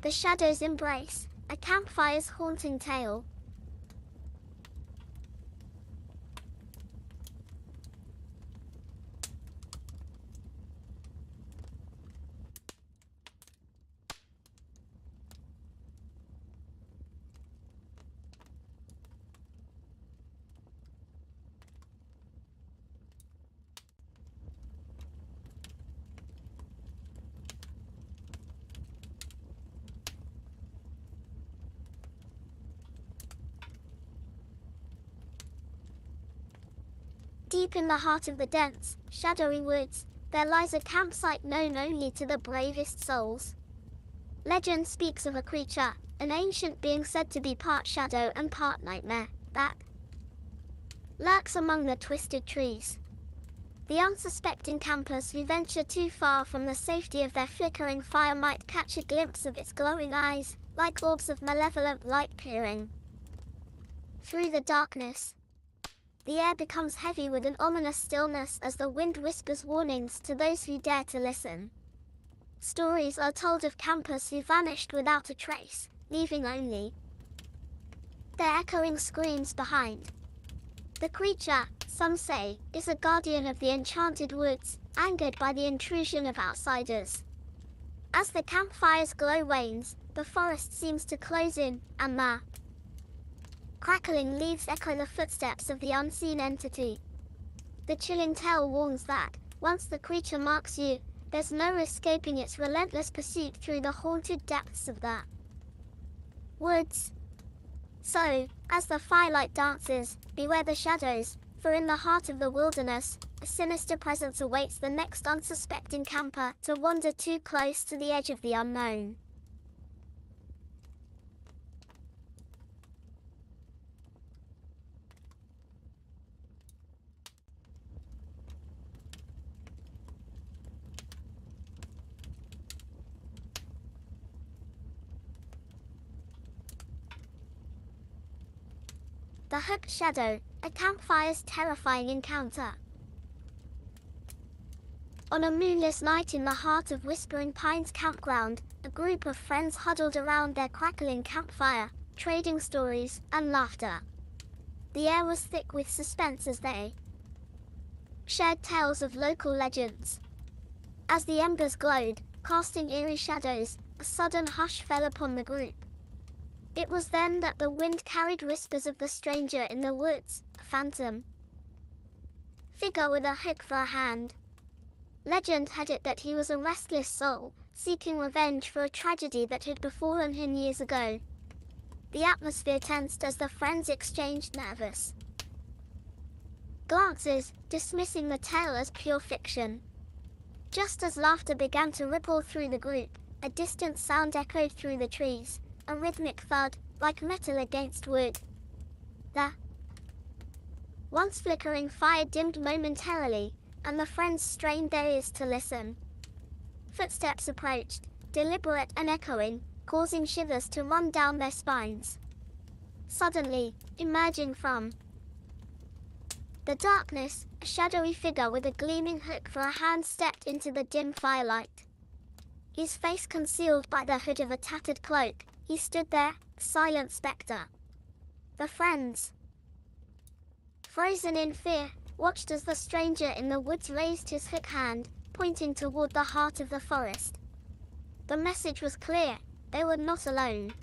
The Shadow's Embrace, a campfire's haunting tale. Deep in the heart of the dense, shadowy woods, there lies a campsite known only to the bravest souls. Legend speaks of a creature, an ancient being said to be part shadow and part nightmare, that lurks among the twisted trees. The unsuspecting campers who venture too far from the safety of their flickering fire might catch a glimpse of its glowing eyes, like orbs of malevolent light peering through the darkness. The air becomes heavy with an ominous stillness as the wind whispers warnings to those who dare to listen. Stories are told of campers who vanished without a trace, leaving only their echoing screams behind. The creature, some say, is a guardian of the enchanted woods, angered by the intrusion of outsiders. As the campfire's glow wanes, the forest seems to close in, and the crackling leaves echo the footsteps of the unseen entity. The chilling tale warns that, once the creature marks you, there's no escaping its relentless pursuit through the haunted depths of the woods. So, as the firelight dances, beware the shadows, for in the heart of the wilderness, a sinister presence awaits the next unsuspecting camper to wander too close to the edge of the unknown. The Hooked Shadow, a campfire's terrifying encounter. On a moonless night in the heart of Whispering Pines campground, a group of friends huddled around their crackling campfire, trading stories and laughter. The air was thick with suspense as they shared tales of local legends. As the embers glowed, casting eerie shadows, a sudden hush fell upon the group. It was then that the wind carried whispers of the stranger in the woods, a phantom figure with a hook for a hand. Legend had it that he was a restless soul, seeking revenge for a tragedy that had befallen him years ago. The atmosphere tensed as the friends exchanged nervous glances, dismissing the tale as pure fiction. Just as laughter began to ripple through the group, a distant sound echoed through the trees, a rhythmic thud, like metal against wood. The once flickering fire dimmed momentarily, and the friends strained their ears to listen. Footsteps approached, deliberate and echoing, causing shivers to run down their spines. Suddenly, emerging from the darkness, a shadowy figure with a gleaming hook for a hand stepped into the dim firelight. His face concealed by the hood of a tattered cloak, he stood there, silent spectre. The friends, frozen in fear, watched as the stranger in the woods raised his hook hand, pointing toward the heart of the forest. The message was clear, they were not alone.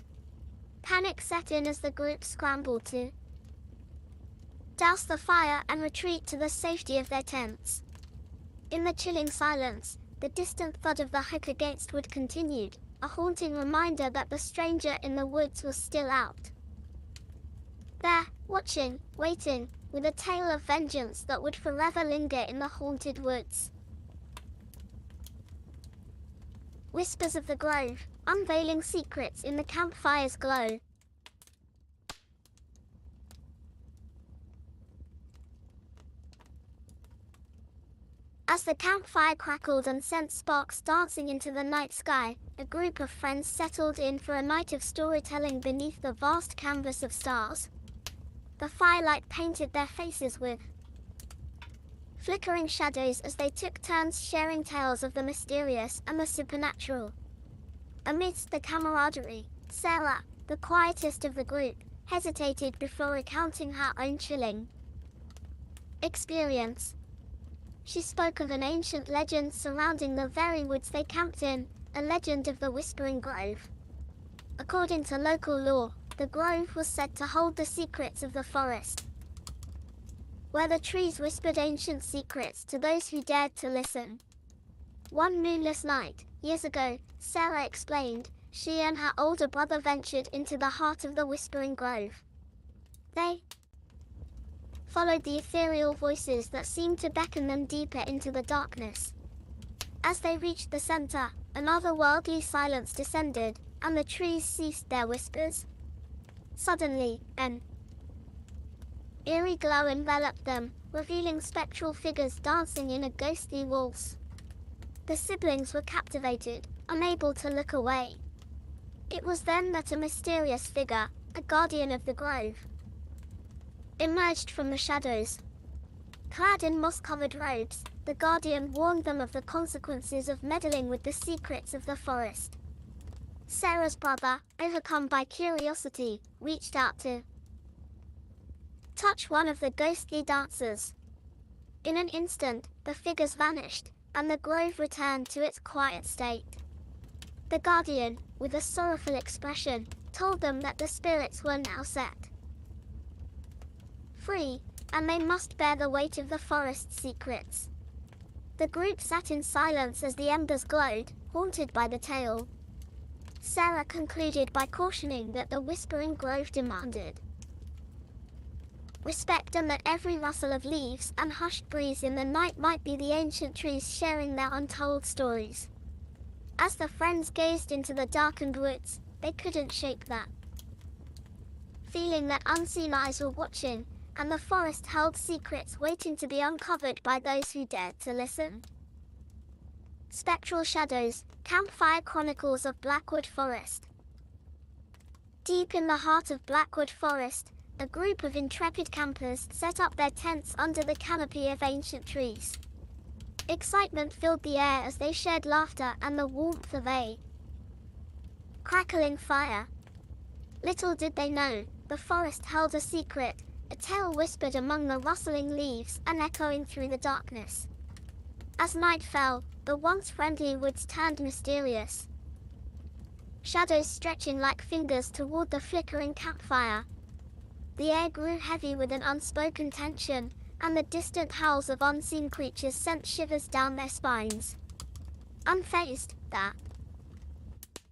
Panic set in as the group scrambled to douse the fire and retreat to the safety of their tents. In the chilling silence, the distant thud of the hook against wood continued, a haunting reminder that the stranger in the woods was still out there, watching, waiting, with a tale of vengeance that would forever linger in the haunted woods. Whispers of the Grove, unveiling secrets in the campfire's glow. As the campfire crackled and sent sparks dancing into the night sky, a group of friends settled in for a night of storytelling beneath the vast canvas of stars. The firelight painted their faces with flickering shadows as they took turns sharing tales of the mysterious and the supernatural. Amidst the camaraderie, Sarah, the quietest of the group, hesitated before recounting her own chilling experience. She spoke of an ancient legend surrounding the very woods they camped in, a legend of the Whispering Grove. According to local lore, the grove was said to hold the secrets of the forest, where the trees whispered ancient secrets to those who dared to listen. One moonless night, years ago, Sarah explained, she and her older brother ventured into the heart of the Whispering Grove. They followed the ethereal voices that seemed to beckon them deeper into the darkness. As they reached the center, an otherworldly silence descended, and the trees ceased their whispers. Suddenly, an eerie glow enveloped them, revealing spectral figures dancing in a ghostly waltz. The siblings were captivated, unable to look away. It was then that a mysterious figure, a guardian of the grove, emerged from the shadows. Clad in moss-covered robes, the guardian warned them of the consequences of meddling with the secrets of the forest. Sarah's brother, overcome by curiosity, reached out to touch one of the ghostly dancers. In an instant, the figures vanished, and the grove returned to its quiet state. The guardian, with a sorrowful expression, told them that the spirits were now set free, and they must bear the weight of the forest's secrets. The group sat in silence as the embers glowed, haunted by the tale. Sarah concluded by cautioning that the Whispering Grove demanded respect, and that every rustle of leaves and hushed breeze in the night might be the ancient trees sharing their untold stories. As the friends gazed into the darkened woods, they couldn't shake that feeling that unseen eyes were watching, and the forest held secrets waiting to be uncovered by those who dared to listen. Spectral Shadows, Campfire Chronicles of Blackwood Forest. Deep in the heart of Blackwood Forest, a group of intrepid campers set up their tents under the canopy of ancient trees. Excitement filled the air as they shared laughter and the warmth of a crackling fire. Little did they know, the forest held a secret, a tale whispered among the rustling leaves and echoing through the darkness. As night fell, the once friendly woods turned mysterious, shadows stretching like fingers toward the flickering campfire. The air grew heavy with an unspoken tension, and the distant howls of unseen creatures sent shivers down their spines. Unfazed, the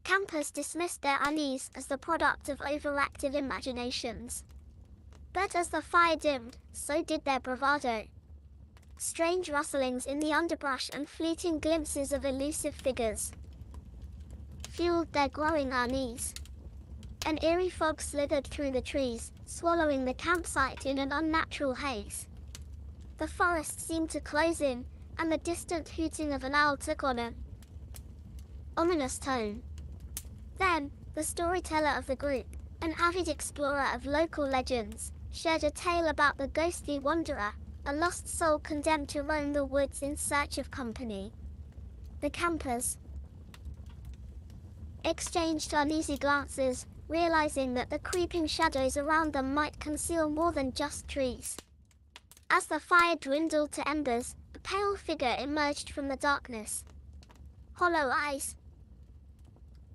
campers dismissed their unease as the product of overactive imaginations. But as the fire dimmed, so did their bravado. Strange rustlings in the underbrush and fleeting glimpses of elusive figures fueled their growing unease. An eerie fog slithered through the trees, swallowing the campsite in an unnatural haze. The forest seemed to close in, and the distant hooting of an owl took on an ominous tone. Then, the storyteller of the group, an avid explorer of local legends, shared a tale about the ghostly wanderer, a lost soul condemned to roam the woods in search of company. The campers exchanged uneasy glances, realizing that the creeping shadows around them might conceal more than just trees. As the fire dwindled to embers, a pale figure emerged from the darkness. Hollow eyes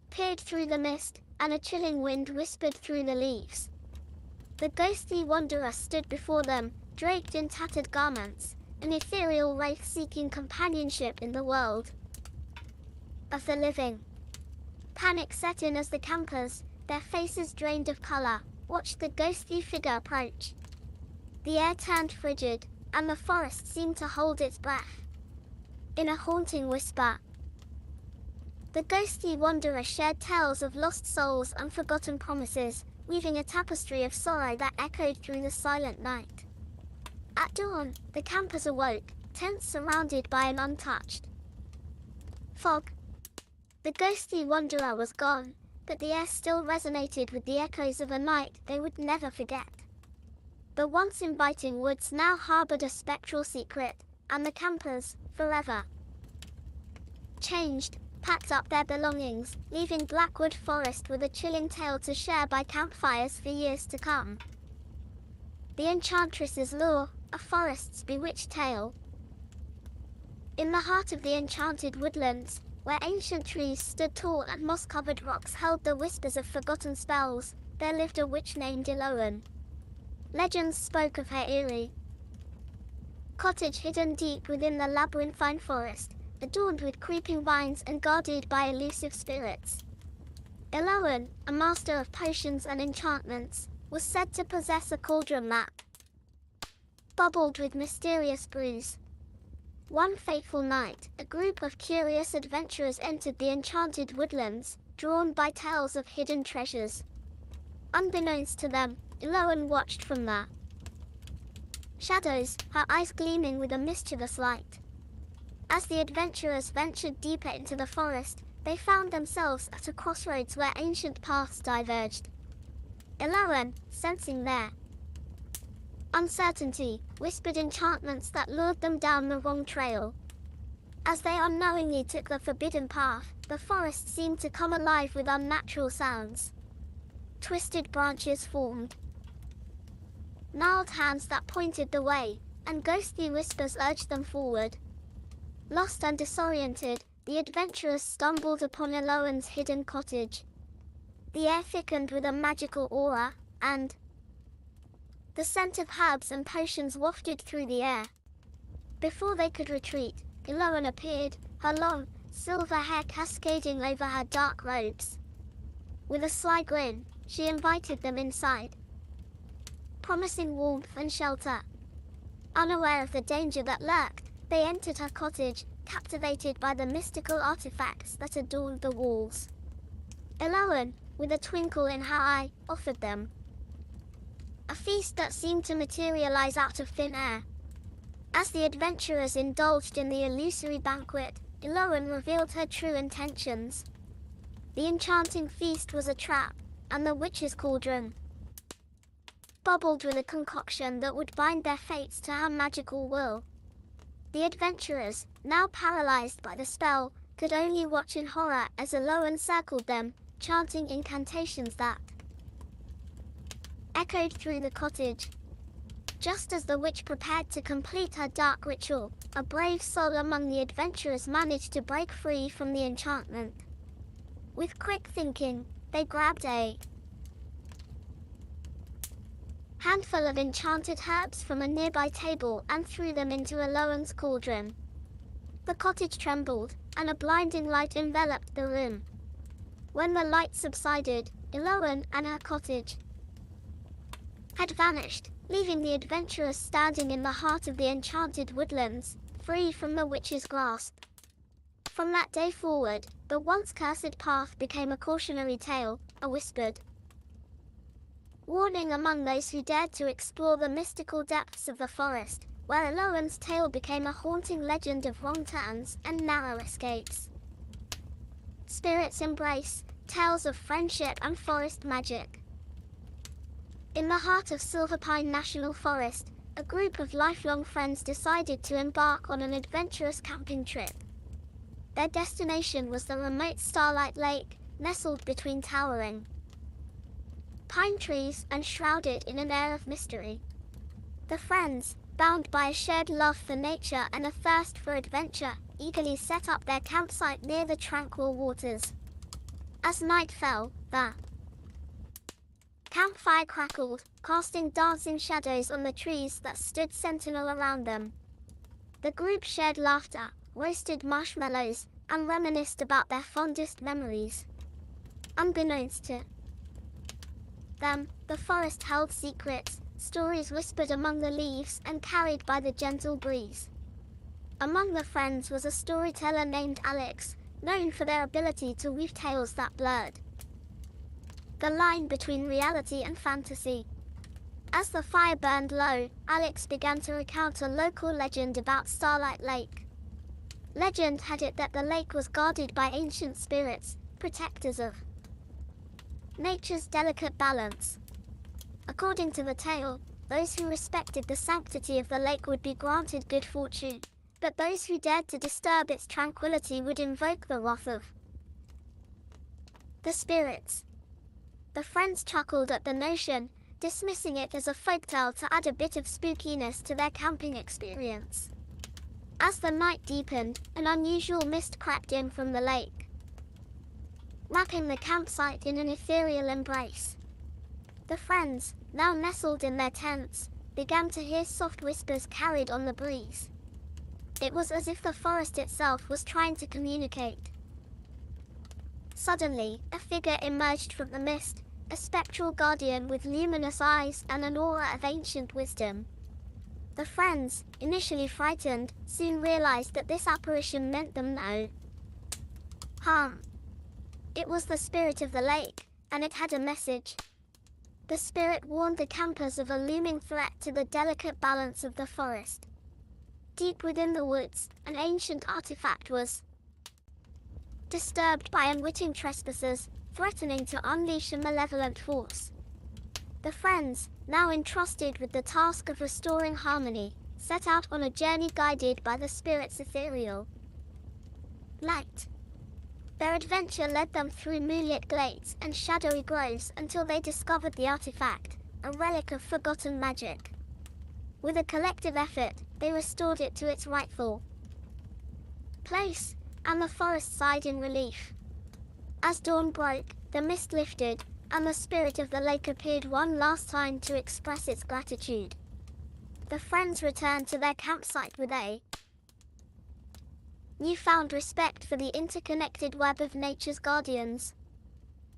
peered through the mist, and a chilling wind whispered through the leaves. The ghostly wanderer stood before them, draped in tattered garments, an ethereal wraith seeking companionship in the world of the living. Panic set in as the campers, their faces drained of color, watched the ghostly figure approach. The air turned frigid, and the forest seemed to hold its breath. In a haunting whisper, the ghostly wanderer shared tales of lost souls and forgotten promises, weaving a tapestry of sorrow that echoed through the silent night. At dawn, the campers awoke, tents surrounded by an untouched fog. The ghostly wanderer was gone, but the air still resonated with the echoes of a night they would never forget. The once inviting woods now harbored a spectral secret, and the campers, forever changed, packed up their belongings, leaving Blackwood Forest with a chilling tale to share by campfires for years to come. The Enchantress's Lure, a forest's bewitched tale. In the heart of the enchanted woodlands, where ancient trees stood tall and moss-covered rocks held the whispers of forgotten spells, there lived a witch named Eloan. Legends spoke of her eerie cottage hidden deep within the labyrinthine forest, adorned with creeping vines and guarded by elusive spirits. Eloan, a master of potions and enchantments, was said to possess a cauldron that bubbled with mysterious brews. One fateful night, a group of curious adventurers entered the enchanted woodlands, drawn by tales of hidden treasures. Unbeknownst to them, Eloan watched from the shadows, her eyes gleaming with a mischievous light. As the adventurers ventured deeper into the forest, they found themselves at a crossroads where ancient paths diverged. Eloan, sensing their uncertainty, whispered enchantments that lured them down the wrong trail. As they unknowingly took the forbidden path, the forest seemed to come alive with unnatural sounds. Twisted branches formed, gnarled hands that pointed the way, and ghostly whispers urged them forward. Lost and disoriented, the adventurers stumbled upon Eloan's hidden cottage. The air thickened with a magical aura, and the scent of herbs and potions wafted through the air. Before they could retreat, Eloan appeared, her long, silver hair cascading over her dark robes. With a sly grin, she invited them inside, promising warmth and shelter. Unaware of the danger that lurked, they entered her cottage, captivated by the mystical artifacts that adorned the walls. Eloan, with a twinkle in her eye, offered them a feast that seemed to materialize out of thin air. As the adventurers indulged in the illusory banquet, Eloan revealed her true intentions. The enchanting feast was a trap, and the witch's cauldron bubbled with a concoction that would bind their fates to her magical will. The adventurers, now paralyzed by the spell, could only watch in horror as Eloan circled them, chanting incantations that echoed through the cottage. Just as the witch prepared to complete her dark ritual, a brave soul among the adventurers managed to break free from the enchantment. With quick thinking, they grabbed a handful of enchanted herbs from a nearby table and threw them into Eloan's cauldron. The cottage trembled, and a blinding light enveloped the room. When the light subsided, Eloan and her cottage had vanished, leaving the adventurers standing in the heart of the enchanted woodlands, free from the witch's grasp. From that day forward, the once cursed path became a cautionary tale, a whispered warning among those who dared to explore the mystical depths of the forest, where Eloan's tale became a haunting legend of wrong turns and narrow escapes. Spirits embrace, tales of friendship and forest magic. In the heart of Silverpine National Forest, a group of lifelong friends decided to embark on an adventurous camping trip. Their destination was the remote Starlit Lake, nestled between towering pine trees and shrouded in an air of mystery. The friends, bound by a shared love for nature and a thirst for adventure, eagerly set up their campsite near the tranquil waters. As night fell, the campfire crackled, casting dancing shadows on the trees that stood sentinel around them. The group shared laughter, roasted marshmallows, and reminisced about their fondest memories. Unbeknownst to them, the forest held secrets, stories whispered among the leaves and carried by the gentle breeze. Among the friends was a storyteller named Alex, known for their ability to weave tales that blurred the line between reality and fantasy. As the fire burned low, Alex began to recount a local legend about Starlight Lake. Legend had it that the lake was guarded by ancient spirits, protectors of nature's delicate balance. According to the tale, those who respected the sanctity of the lake would be granted good fortune, but those who dared to disturb its tranquility would invoke the wrath of the spirits. The friends chuckled at the notion, dismissing it as a folktale to add a bit of spookiness to their camping experience. As the night deepened, an unusual mist crept in from the lake, wrapping the campsite in an ethereal embrace. The friends, now nestled in their tents, began to hear soft whispers carried on the breeze. It was as if the forest itself was trying to communicate. Suddenly, a figure emerged from the mist, a spectral guardian with luminous eyes and an aura of ancient wisdom. The friends, initially frightened, soon realized that this apparition meant them no harm. It was the spirit of the lake, and it had a message. The spirit warned the campers of a looming threat to the delicate balance of the forest. Deep within the woods, an ancient artifact was disturbed by unwitting trespassers, threatening to unleash a malevolent force. The friends, now entrusted with the task of restoring harmony, set out on a journey guided by the spirit's ethereal light. Their adventure led them through moonlit glades and shadowy groves until they discovered the artifact, a relic of forgotten magic. With a collective effort, they restored it to its rightful place, and the forest sighed in relief. As dawn broke, the mist lifted, and the spirit of the lake appeared one last time to express its gratitude. The friends returned to their campsite with a newfound respect for the interconnected web of nature's guardians.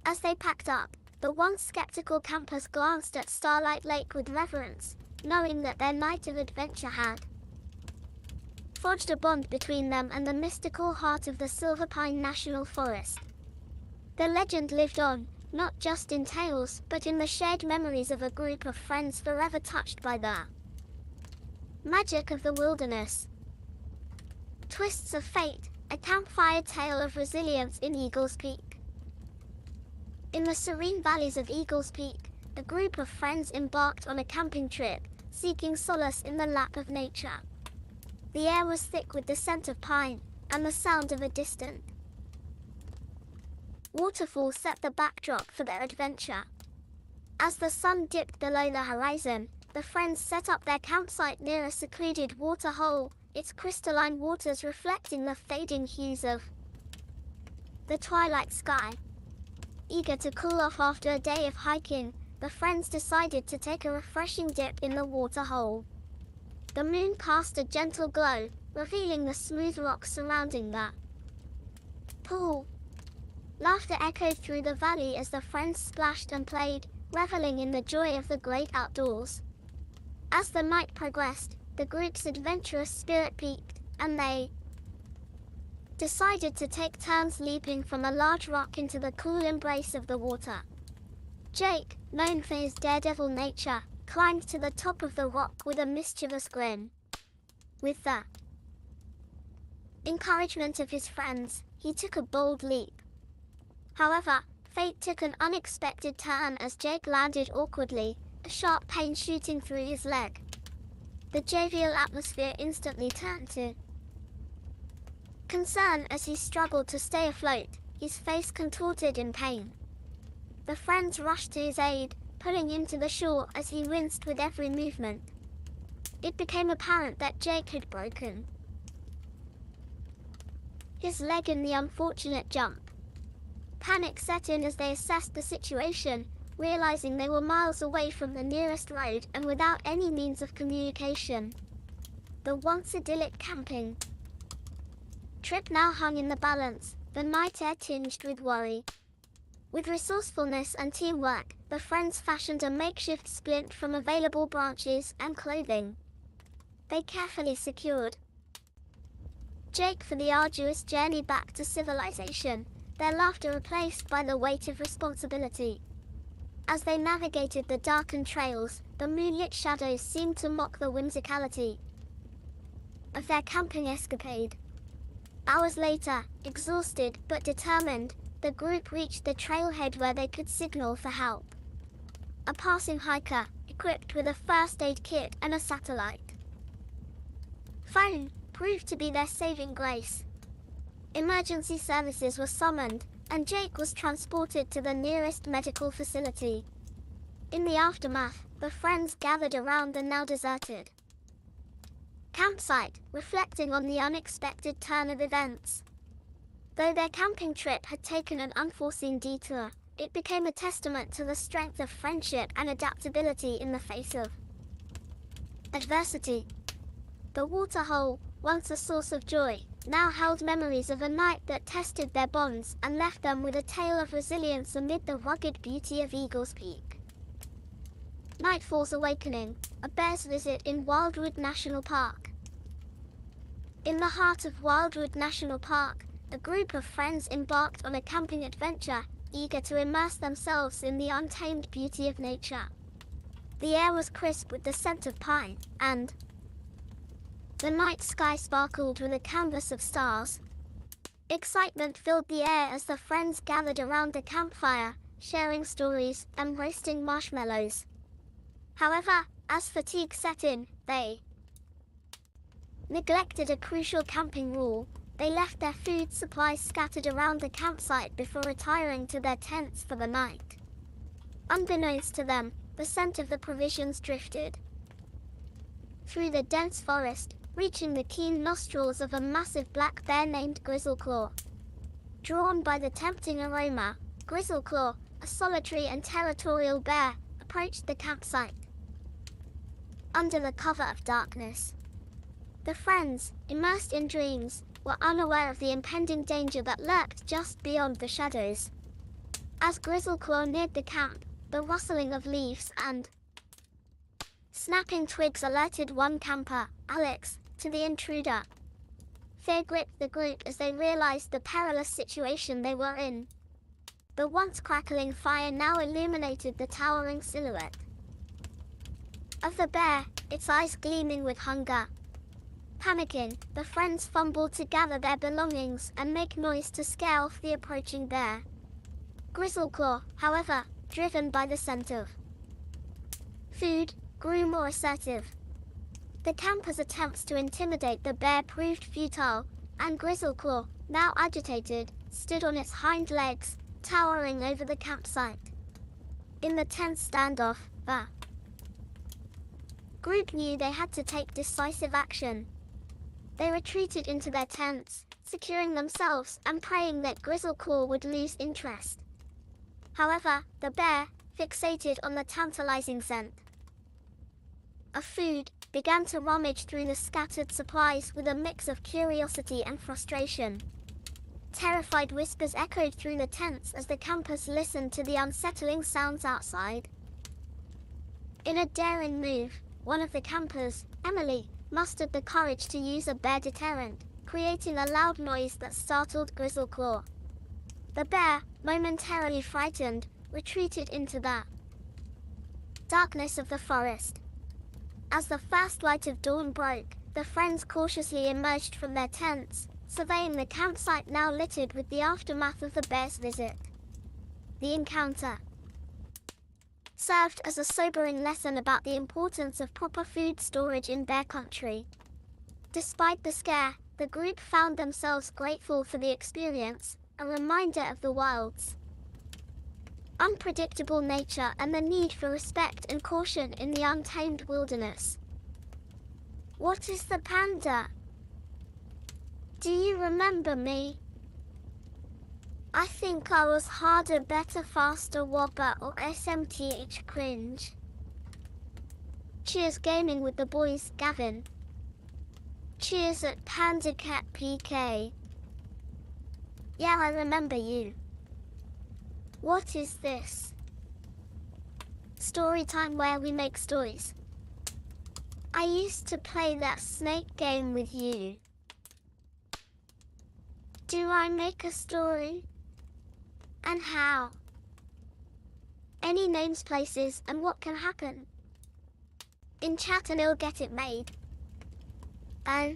As they packed up, the once skeptical campers glanced at Starlight Lake with reverence, knowing that their night of adventure had forged a bond between them and the mystical heart of the Silver Pine National Forest. The legend lived on, not just in tales, but in the shared memories of a group of friends forever touched by the magic of the wilderness. Twists of Fate, a campfire tale of resilience in Eagles Peak. In the serene valleys of Eagles Peak, a group of friends embarked on a camping trip, seeking solace in the lap of nature. The air was thick with the scent of pine, and the sound of a distant waterfall set the backdrop for their adventure. As the sun dipped below the horizon, the friends set up their campsite near a secluded water hole, its crystalline waters reflecting the fading hues of the twilight sky. Eager to cool off after a day of hiking, the friends decided to take a refreshing dip in the water hole. The moon cast a gentle glow, revealing the smooth rocks surrounding the pool. Laughter echoed through the valley as the friends splashed and played, reveling in the joy of the great outdoors. As the night progressed, the group's adventurous spirit peaked, and they decided to take turns leaping from a large rock into the cool embrace of the water. Jake, known for his daredevil nature, climbed to the top of the rock with a mischievous grin. With the encouragement of his friends, he took a bold leap. However, fate took an unexpected turn as Jake landed awkwardly, a sharp pain shooting through his leg. The jovial atmosphere instantly turned to concern as he struggled to stay afloat, his face contorted in pain. The friends rushed to his aid, pulling him to the shore as he winced with every movement. It became apparent that Jake had broken his leg in the unfortunate jump. Panic set in as they assessed the situation, realizing they were miles away from the nearest road and without any means of communication. The once idyllic camping trip now hung in the balance, the night air tinged with worry. With resourcefulness and teamwork, the friends fashioned a makeshift splint from available branches and clothing. They carefully secured Jake for the arduous journey back to civilization, their laughter replaced by the weight of responsibility. As they navigated the darkened trails, the moonlit shadows seemed to mock the whimsicality of their camping escapade. Hours later, exhausted but determined, the group reached the trailhead where they could signal for help. A passing hiker, equipped with a first aid kit and a satellite phone, proved to be their saving grace. Emergency services were summoned, and Jake was transported to the nearest medical facility. In the aftermath, the friends gathered around the now deserted campsite, reflecting on the unexpected turn of events. Though their camping trip had taken an unforeseen detour, it became a testament to the strength of friendship and adaptability in the face of adversity. The waterhole, once a source of joy, now held memories of a night that tested their bonds and left them with a tale of resilience amid the rugged beauty of Eagle's Peak. Nightfall's Awakening, a bear's visit in Wildwood National Park. In the heart of Wildwood National Park, a group of friends embarked on a camping adventure, eager to immerse themselves in the untamed beauty of nature. The air was crisp with the scent of pine, and the night sky sparkled with a canvas of stars. Excitement filled the air as the friends gathered around the campfire, sharing stories and roasting marshmallows. However, as fatigue set in, they neglected a crucial camping rule. They left their food supplies scattered around the campsite before retiring to their tents for the night. Unbeknownst to them, the scent of the provisions drifted through the dense forest, reaching the keen nostrils of a massive black bear named Grizzleclaw. Drawn by the tempting aroma, Grizzleclaw, a solitary and territorial bear, approached the campsite. Under the cover of darkness, the friends, immersed in dreams, were unaware of the impending danger that lurked just beyond the shadows. As Grizzleclaw neared the camp, the rustling of leaves and snapping twigs alerted one camper, Alex, to the intruder. Fear gripped the group as they realized the perilous situation they were in. The once crackling fire now illuminated the towering silhouette of the bear, its eyes gleaming with hunger. Panicking, the friends fumbled to gather their belongings and make noise to scare off the approaching bear. Grizzleclaw, however, driven by the scent of food, grew more assertive. The campers' attempts to intimidate the bear proved futile, and Grizzleclaw, now agitated, stood on its hind legs, towering over the campsite. In the tense standoff, the group knew they had to take decisive action. They retreated into their tents, securing themselves and praying that Grizzleclaw would lose interest. However, the bear, fixated on the tantalizing scent of food, began to rummage through the scattered supplies with a mix of curiosity and frustration. Terrified whispers echoed through the tents as the campers listened to the unsettling sounds outside. In a daring move, one of the campers, Emily, mustered the courage to use a bear deterrent, creating a loud noise that startled Grizzleclaw. The bear, momentarily frightened, retreated into the darkness of the forest. As the first light of dawn broke, the friends cautiously emerged from their tents, surveying the campsite now littered with the aftermath of the bear's visit. The encounter served as a sobering lesson about the importance of proper food storage in bear country. Despite the scare, the group found themselves grateful for the experience, a reminder of the wild's unpredictable nature and the need for respect and caution in the untamed wilderness. What is the panda? Do you remember me? I think I was harder, better, faster, whopper, or SMTH cringe. Cheers gaming with the boys, Gavin. Cheers at Panda Cat PK. Yeah, I remember you. What is this? Story time where we make stories. I used to play that snake game with you. Do I make a story? And how? Any names, places, and what can happen? In chat and I'll get it made. Oh.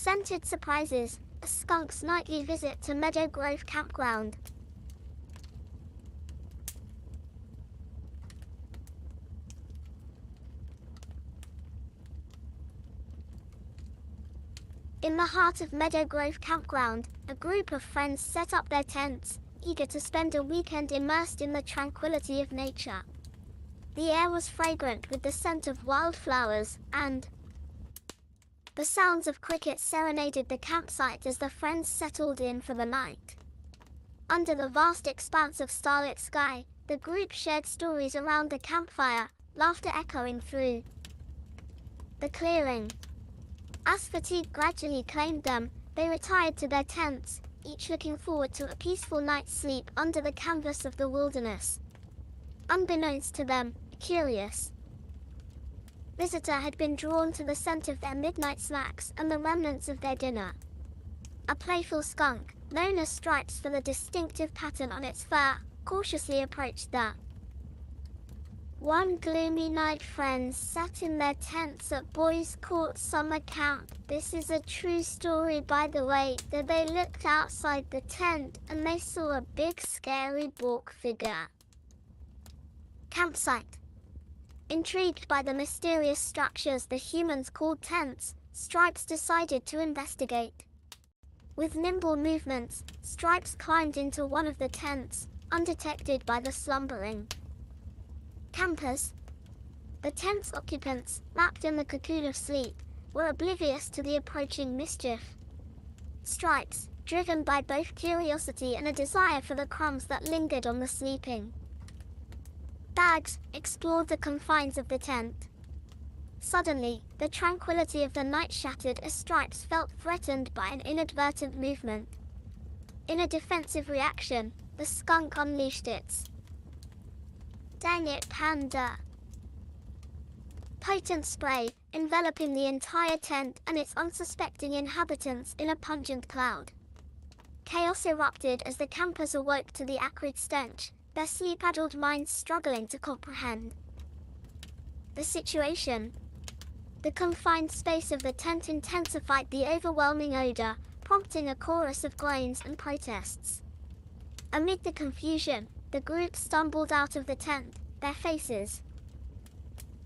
Scented surprises, a skunk's nightly visit to Meadow Grove campground. In the heart of Meadow Grove campground, a group of friends set up their tents, eager to spend a weekend immersed in the tranquility of nature. The air was fragrant with the scent of wildflowers, and the sounds of crickets serenaded the campsite as the friends settled in for the night. Under the vast expanse of starlit sky, the group shared stories around the campfire, laughter echoing through the clearing. As fatigue gradually claimed them, they retired to their tents, each looking forward to a peaceful night's sleep under the canvas of the wilderness. Unbeknownst to them, a curious visitor had been drawn to the scent of their midnight snacks and the remnants of their dinner. A playful skunk, known as Stripes for the distinctive pattern on its fur, cautiously approached the one gloomy night. Friends sat in their tents at Boys Court summer camp. This is a true story, by the way, that they looked outside the tent and they saw a big scary bulk figure. Campsite. Intrigued by the mysterious structures the humans called tents, Stripes decided to investigate. With nimble movements, Stripes climbed into one of the tents, undetected by the slumbering campers. The tent's occupants, wrapped in the cocoon of sleep, were oblivious to the approaching mischief. Stripes, driven by both curiosity and a desire for the crumbs that lingered on the sleeping bags, explored the confines of the tent. Suddenly, the tranquility of the night shattered as Stripes felt threatened by an inadvertent movement. In a defensive reaction, the skunk unleashed its "Dang it, Panda!" potent spray, enveloping the entire tent and its unsuspecting inhabitants in a pungent cloud. Chaos erupted as the campers awoke to the acrid stench, their sleep-addled minds struggling to comprehend the situation. The confined space of the tent intensified the overwhelming odor, prompting a chorus of groans and protests. Amid the confusion, the group stumbled out of the tent, their faces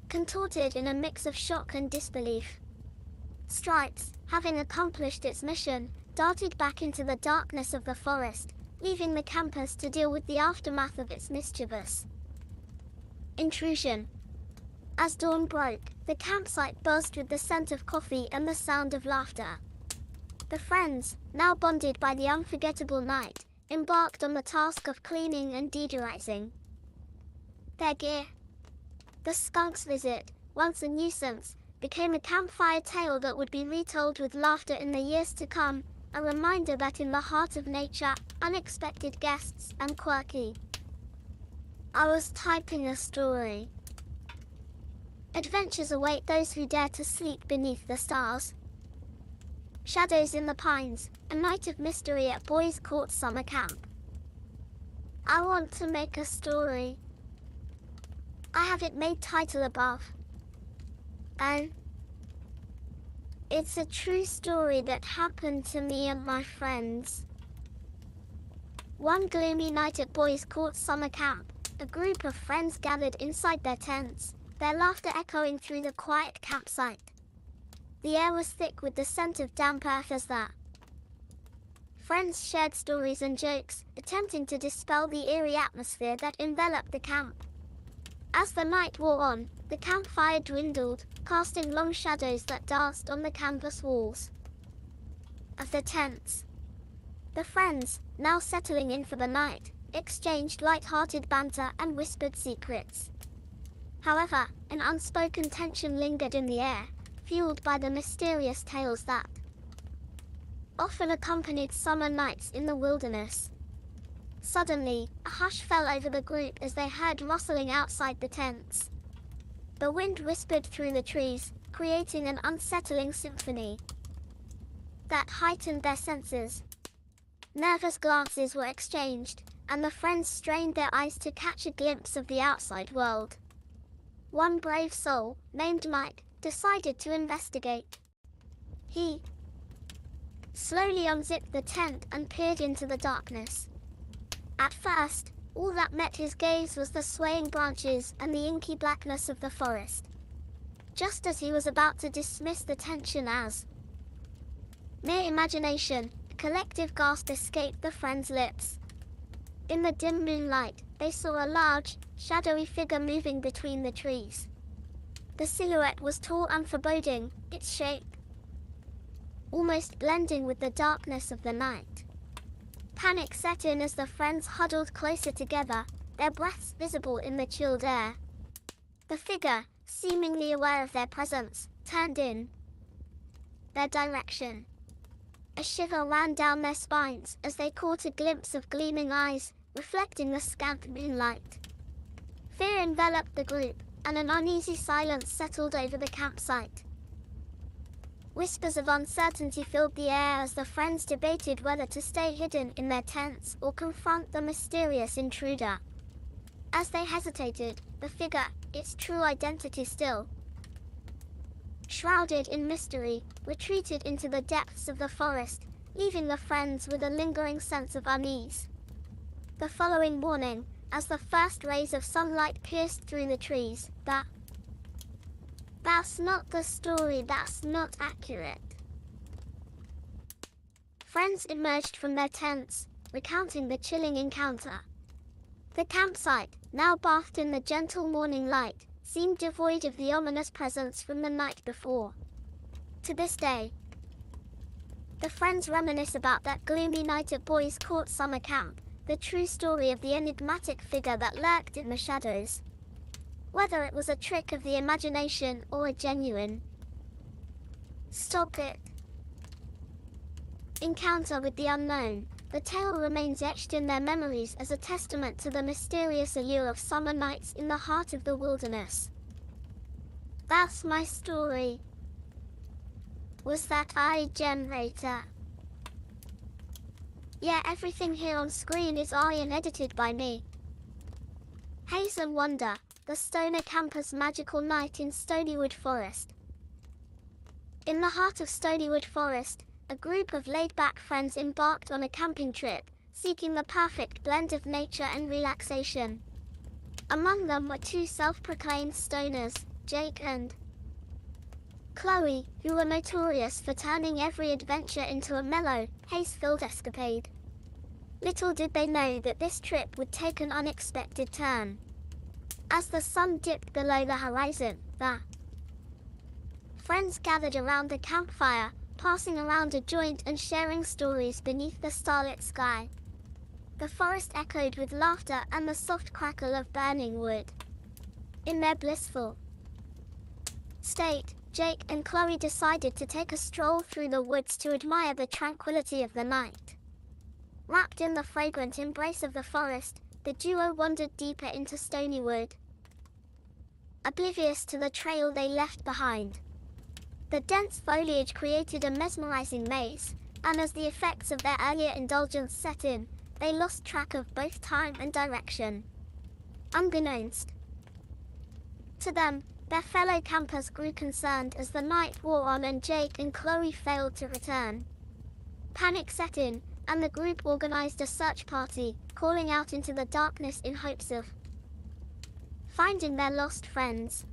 contorted in a mix of shock and disbelief. Stripes, having accomplished its mission, darted back into the darkness of the forest, leaving the campers to deal with the aftermath of its mischievous intrusion. As dawn broke, the campsite buzzed with the scent of coffee and the sound of laughter. The friends, now bonded by the unforgettable night, embarked on the task of cleaning and deodorizing their gear. The skunk's visit, once a nuisance, became a campfire tale that would be retold with laughter in the years to come, a reminder that in the heart of nature, unexpected guests and quirky. I was typing a story. Adventures await those who dare to sleep beneath the stars. Shadows in the Pines, a night of mystery at Boys Court summer camp. I want to make a story. I have it made title above. And it's a true story that happened to me and my friends. One gloomy night at Boys Court summer camp, a group of friends gathered inside their tents, their laughter echoing through the quiet campsite. The air was thick with the scent of damp earth as the friends shared stories and jokes, attempting to dispel the eerie atmosphere that enveloped the camp. As the night wore on, the campfire dwindled, casting long shadows that danced on the canvas walls of the tents. The friends, now settling in for the night, exchanged light-hearted banter and whispered secrets. However, an unspoken tension lingered in the air, fueled by the mysterious tales that often accompanied summer nights in the wilderness. Suddenly, a hush fell over the group as they heard rustling outside the tents. The wind whispered through the trees, creating an unsettling symphony that heightened their senses. Nervous glances were exchanged, and the friends strained their eyes to catch a glimpse of the outside world. One brave soul, named Mike, decided to investigate. He slowly unzipped the tent and peered into the darkness. At first, all that met his gaze was the swaying branches and the inky blackness of the forest. Just as he was about to dismiss the tension as mere imagination, a collective gasp escaped the friends' lips. In the dim moonlight, they saw a large, shadowy figure moving between the trees. The silhouette was tall and foreboding, its shape almost blending with the darkness of the night. Panic set in as the friends huddled closer together, their breaths visible in the chilled air. The figure, seemingly aware of their presence, turned in their direction. A shiver ran down their spines as they caught a glimpse of gleaming eyes, reflecting the scant moonlight. Fear enveloped the group, and an uneasy silence settled over the campsite. Whispers of uncertainty filled the air as the friends debated whether to stay hidden in their tents or confront the mysterious intruder. As they hesitated, the figure, its true identity still shrouded in mystery, retreated into the depths of the forest, leaving the friends with a lingering sense of unease. The following morning, as the first rays of sunlight pierced through the trees, that's not the story, that's not accurate. Friends emerged from their tents, recounting the chilling encounter. The campsite, now bathed in the gentle morning light, seemed devoid of the ominous presence from the night before. To this day, the friends reminisce about that gloomy night at Boys Court summer camp, the true story of the enigmatic figure that lurked in the shadows. Whether it was a trick of the imagination or a genuine stop it encounter with the unknown, the tale remains etched in their memories as a testament to the mysterious allure of summer nights in the heart of the wilderness. That's my story. Was that AI generator? Yeah, everything here on screen is AI and edited by me. Haze and Wonder, the stoner camper's magical night in Stonywood Forest. In the heart of Stonywood Forest, a group of laid-back friends embarked on a camping trip, seeking the perfect blend of nature and relaxation. Among them were two self-proclaimed stoners, Jake and Chloe, who were notorious for turning every adventure into a mellow, haze-filled escapade. Little did they know that this trip would take an unexpected turn. As the sun dipped below the horizon, the friends gathered around the campfire, passing around a joint and sharing stories beneath the starlit sky. The forest echoed with laughter and the soft crackle of burning wood. In their blissful state, Jake and Chloe decided to take a stroll through the woods to admire the tranquility of the night. Wrapped in the fragrant embrace of the forest, the duo wandered deeper into Stonywood, oblivious to the trail they left behind. The dense foliage created a mesmerizing maze, and as the effects of their earlier indulgence set in, they lost track of both time and direction. Unbeknownst to them, their fellow campers grew concerned as the night wore on and Jake and Chloe failed to return. Panic set in, and the group organized a search party, calling out into the darkness in hopes of finding their lost friends.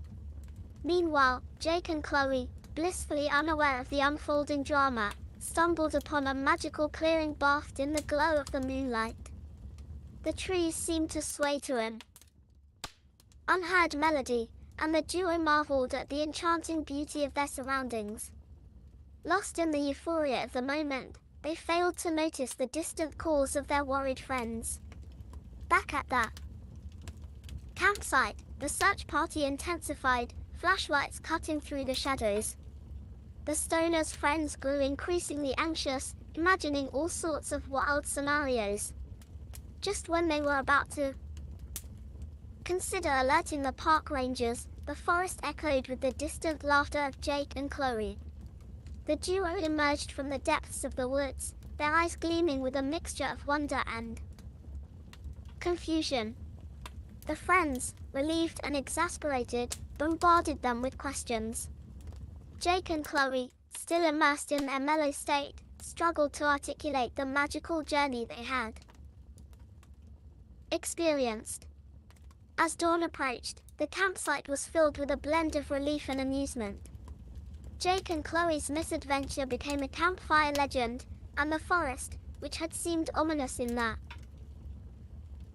Meanwhile, Jake and Chloe, blissfully unaware of the unfolding drama, stumbled upon a magical clearing bathed in the glow of the moonlight. The trees seemed to sway to an unheard melody, and the duo marveled at the enchanting beauty of their surroundings. Lost in the euphoria of the moment, they failed to notice the distant calls of their worried friends. Back at the campsite, the search party intensified, flashlights cutting through the shadows. The stoners' friends grew increasingly anxious, imagining all sorts of wild scenarios. Just when they were about to consider alerting the park rangers, the forest echoed with the distant laughter of Jake and Chloe. The duo emerged from the depths of the woods, their eyes gleaming with a mixture of wonder and confusion. The friends, relieved and exasperated, bombarded them with questions. Jake and Chloe, still immersed in their mellow state, struggled to articulate the magical journey they had experienced. As dawn approached, the campsite was filled with a blend of relief and amusement. Jake and Chloe's misadventure became a campfire legend, and the forest, which had seemed ominous in the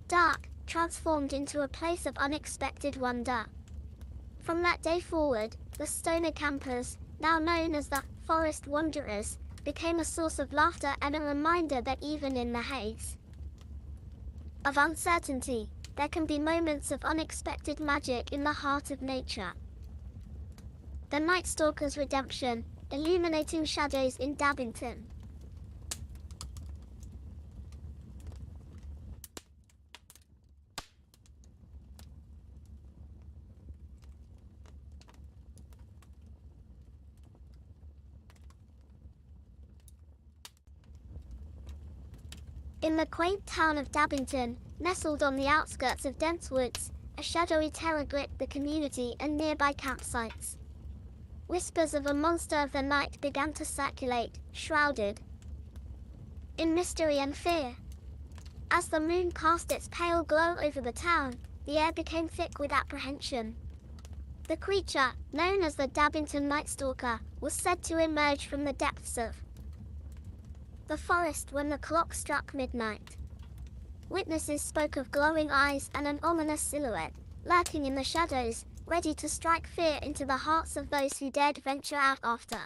dark, transformed into a place of unexpected wonder. From that day forward, the stoner campers, now known as the Forest Wanderers, became a source of laughter and a reminder that even in the haze of uncertainty, there can be moments of unexpected magic in the heart of nature. The Night Stalker's Redemption, Illuminating Shadows in Dabbington. In the quaint town of Dabbington, nestled on the outskirts of dense woods, a shadowy terror gripped the community and nearby campsites. Whispers of a monster of the night began to circulate, shrouded in mystery and fear. As the moon cast its pale glow over the town, the air became thick with apprehension. The creature, known as the Dabbington Night Stalker, was said to emerge from the depths of the forest when the clock struck midnight. Witnesses spoke of glowing eyes and an ominous silhouette, lurking in the shadows, ready to strike fear into the hearts of those who dared venture out after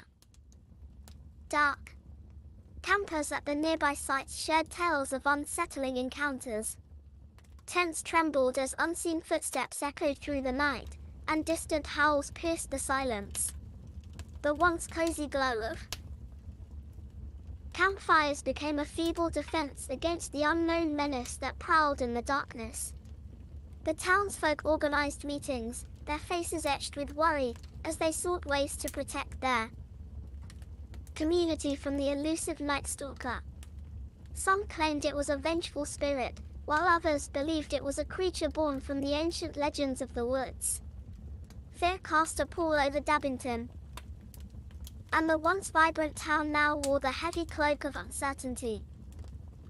dark. Campers at the nearby sites shared tales of unsettling encounters. Tents trembled as unseen footsteps echoed through the night, and distant howls pierced the silence. The once cozy glow of campfires became a feeble defense against the unknown menace that prowled in the darkness. The townsfolk organized meetings, their faces etched with worry, as they sought ways to protect their community from the elusive Night Stalker. Some claimed it was a vengeful spirit, while others believed it was a creature born from the ancient legends of the woods. Fear cast a pall over Dabbington, and the once vibrant town now wore the heavy cloak of uncertainty.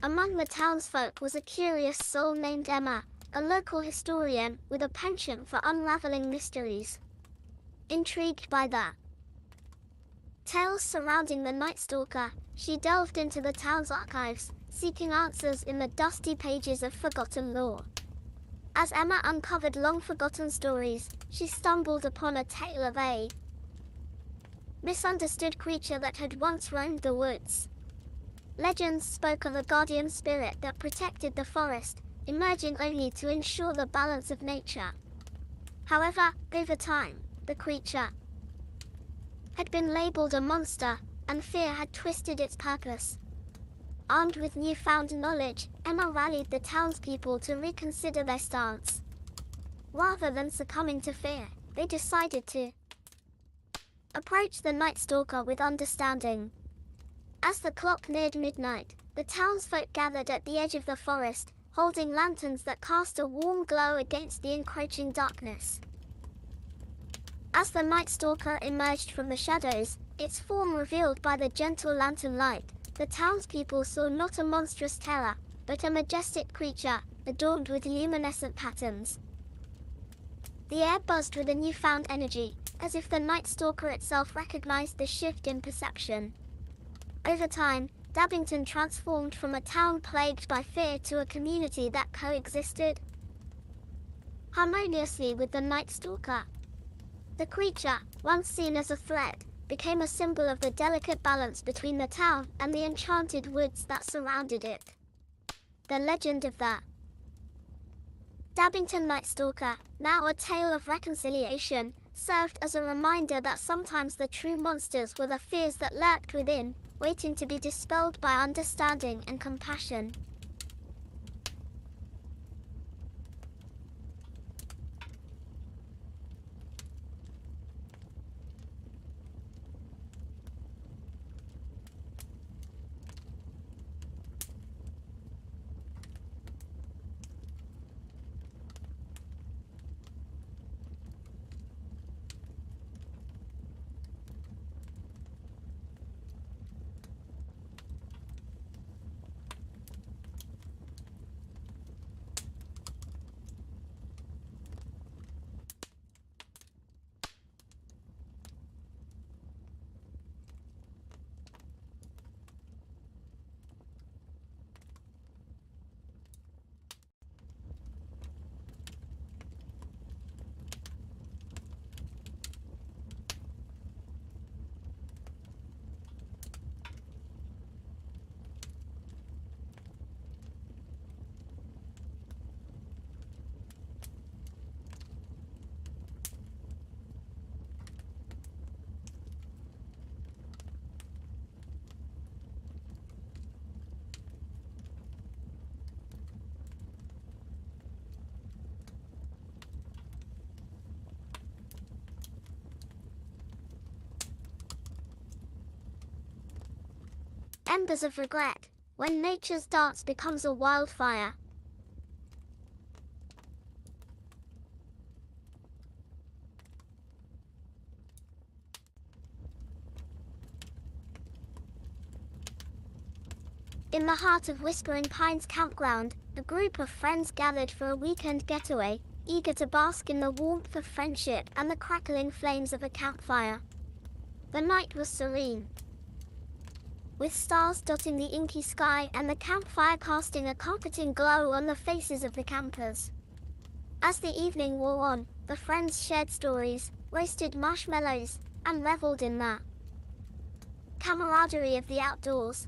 Among the townsfolk was a curious soul named Emma, a local historian with a penchant for unraveling mysteries. Intrigued by the tales surrounding the Night Stalker, she delved into the town's archives, seeking answers in the dusty pages of forgotten lore. As Emma uncovered long-forgotten stories, she stumbled upon a tale of a misunderstood creature that had once roamed the woods. Legends spoke of a guardian spirit that protected the forest, emerging only to ensure the balance of nature. However, over time, the creature had been labeled a monster, and fear had twisted its purpose. Armed with newfound knowledge, Emma rallied the townspeople to reconsider their stance. Rather than succumbing to fear, they decided to approach the Night Stalker with understanding. As the clock neared midnight, the townsfolk gathered at the edge of the forest, holding lanterns that cast a warm glow against the encroaching darkness. As the Night Stalker emerged from the shadows, its form revealed by the gentle lantern light, the townspeople saw not a monstrous terror, but a majestic creature, adorned with luminescent patterns. The air buzzed with a newfound energy, as if the Night Stalker itself recognized the shift in perception. Over time, Dabbington transformed from a town plagued by fear to a community that coexisted harmoniously with the Night Stalker. The creature, once seen as a threat, became a symbol of the delicate balance between the town and the enchanted woods that surrounded it. The legend of the Dabbington Night Stalker, now a tale of reconciliation, served as a reminder that sometimes the true monsters were the fears that lurked within, waiting to be dispelled by understanding and compassion. Embers of regret, when nature's dance becomes a wildfire. In the heart of Whispering Pines campground, a group of friends gathered for a weekend getaway, eager to bask in the warmth of friendship and the crackling flames of a campfire. The night was serene, with stars dotting the inky sky and the campfire casting a comforting glow on the faces of the campers. As the evening wore on, the friends shared stories, roasted marshmallows, and reveled in the camaraderie of the outdoors.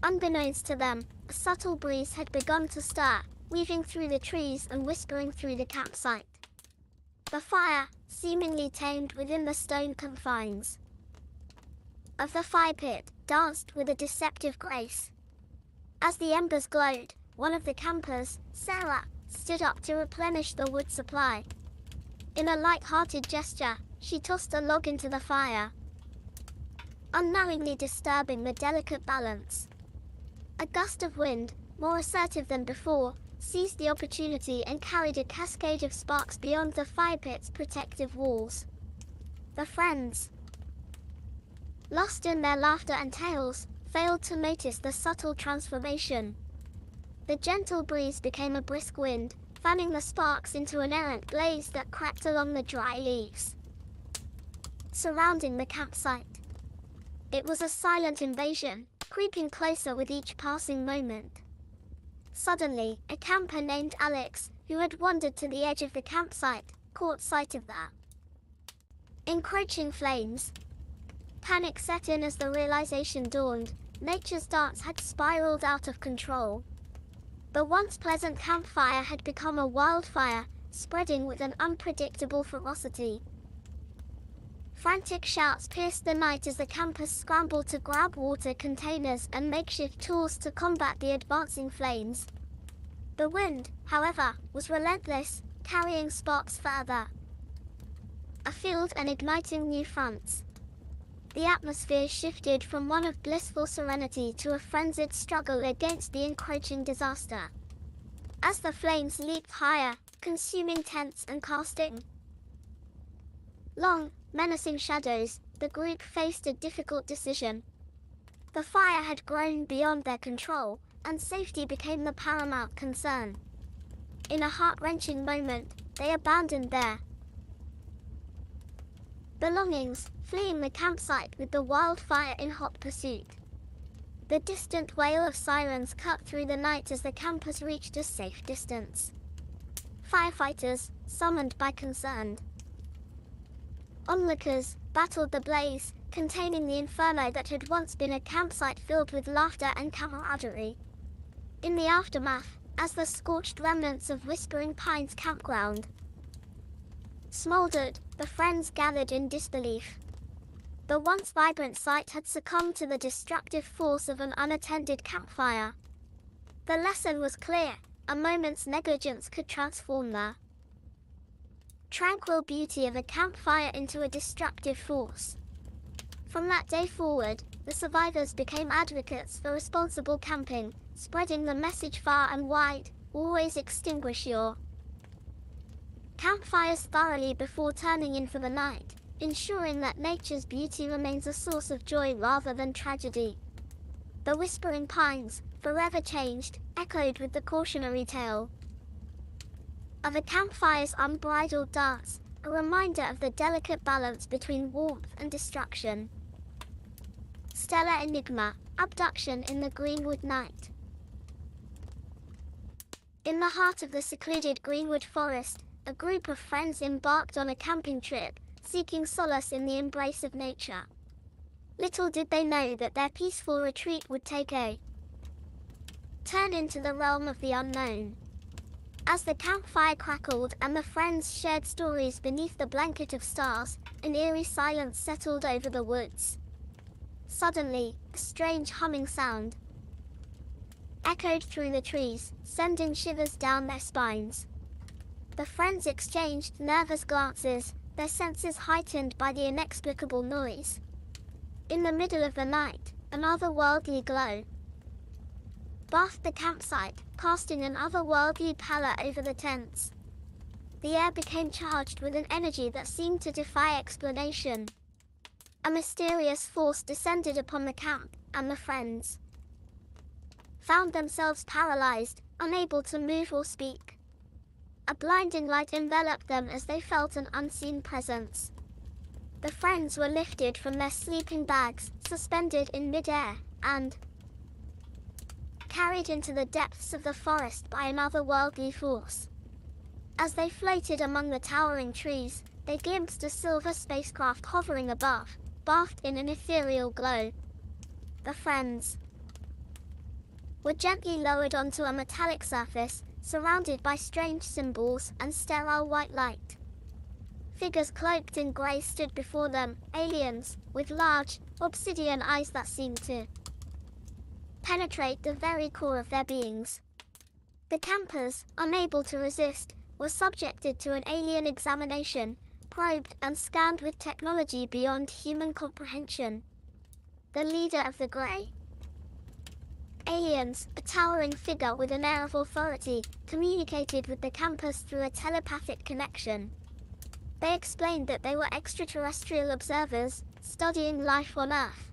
Unbeknownst to them, a subtle breeze had begun to stir, weaving through the trees and whispering through the campsite. The fire, seemingly tamed within the stone confines of the fire pit, danced with a deceptive grace. As the embers glowed, one of the campers, Sarah, stood up to replenish the wood supply. In a light-hearted gesture, she tossed a log into the fire, unknowingly disturbing the delicate balance. A gust of wind, more assertive than before, seized the opportunity and carried a cascade of sparks beyond the fire pit's protective walls. The friends, lost in their laughter and tales, failed to notice the subtle transformation. The gentle breeze became a brisk wind, fanning the sparks into an errant blaze that cracked along the dry leaves surrounding the campsite. It was a silent invasion, creeping closer with each passing moment. Suddenly, a camper named Alex, who had wandered to the edge of the campsite, caught sight of the encroaching flames. Panic set in as the realization dawned: nature's dance had spiraled out of control. The once pleasant campfire had become a wildfire, spreading with an unpredictable ferocity. Frantic shouts pierced the night as the campers scrambled to grab water containers and makeshift tools to combat the advancing flames. The wind, however, was relentless, carrying sparks further afield and igniting new fronts. The atmosphere shifted from one of blissful serenity to a frenzied struggle against the encroaching disaster. As the flames leaped higher, consuming tents and casting long, menacing shadows, the group faced a difficult decision. The fire had grown beyond their control, and safety became the paramount concern. In a heart-wrenching moment, they abandoned their belongings, fleeing the campsite with the wildfire in hot pursuit. The distant wail of sirens cut through the night as the campers reached a safe distance. Firefighters, summoned by concerned onlookers, battled the blaze, containing the inferno that had once been a campsite filled with laughter and camaraderie. In the aftermath, as the scorched remnants of Whispering Pines campground smoldered, the friends gathered in disbelief. The once vibrant site had succumbed to the destructive force of an unattended campfire. The lesson was clear: a moment's negligence could transform the tranquil beauty of a campfire into a destructive force. From that day forward, the survivors became advocates for responsible camping, spreading the message far and wide: always extinguish your campfires thoroughly before turning in for the night, ensuring that nature's beauty remains a source of joy rather than tragedy. The Whispering Pines, forever changed, echoed with the cautionary tale of a campfire's unbridled dance, a reminder of the delicate balance between warmth and destruction. Stellar Enigma, Abduction in the Greenwood Night. In the heart of the secluded Greenwood Forest, a group of friends embarked on a camping trip, seeking solace in the embrace of nature. Little did they know that their peaceful retreat would take a turn into the realm of the unknown. As the campfire crackled and the friends shared stories beneath the blanket of stars, an eerie silence settled over the woods. Suddenly, a strange humming sound echoed through the trees, sending shivers down their spines. The friends exchanged nervous glances, their senses heightened by the inexplicable noise. In the middle of the night, an otherworldly glow bathed the campsite, casting an otherworldly pallor over the tents. The air became charged with an energy that seemed to defy explanation. A mysterious force descended upon the camp, and the friends found themselves paralyzed, unable to move or speak. A blinding light enveloped them as they felt an unseen presence. The friends were lifted from their sleeping bags, suspended in midair, and carried into the depths of the forest by an otherworldly force. As they floated among the towering trees, they glimpsed a silver spacecraft hovering above, bathed in an ethereal glow. The friends were gently lowered onto a metallic surface, surrounded by strange symbols and sterile white light. Figures cloaked in grey stood before them, aliens, with large, obsidian eyes that seemed to penetrate the very core of their beings. The campers, unable to resist, were subjected to an alien examination, probed and scanned with technology beyond human comprehension. The leader of the grey aliens, a towering figure with an air of authority, communicated with the campers through a telepathic connection. They explained that they were extraterrestrial observers, studying life on Earth,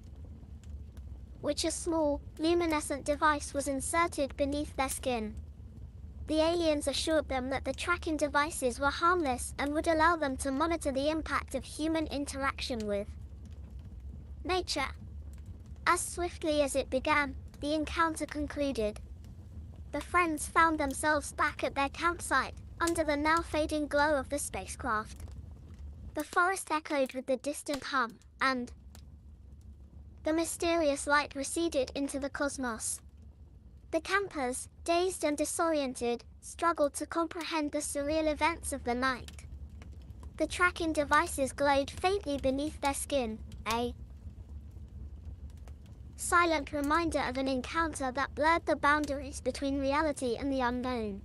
which a small, luminescent device was inserted beneath their skin. The aliens assured them that the tracking devices were harmless and would allow them to monitor the impact of human interaction with nature. As swiftly as it began, the encounter concluded. The friends found themselves back at their campsite, under the now fading glow of the spacecraft. The forest echoed with the distant hum, and the mysterious light receded into the cosmos. The campers, dazed and disoriented, struggled to comprehend the surreal events of the night. The tracking devices glowed faintly beneath their skin, a silent reminder of an encounter that blurred the boundaries between reality and the unknown.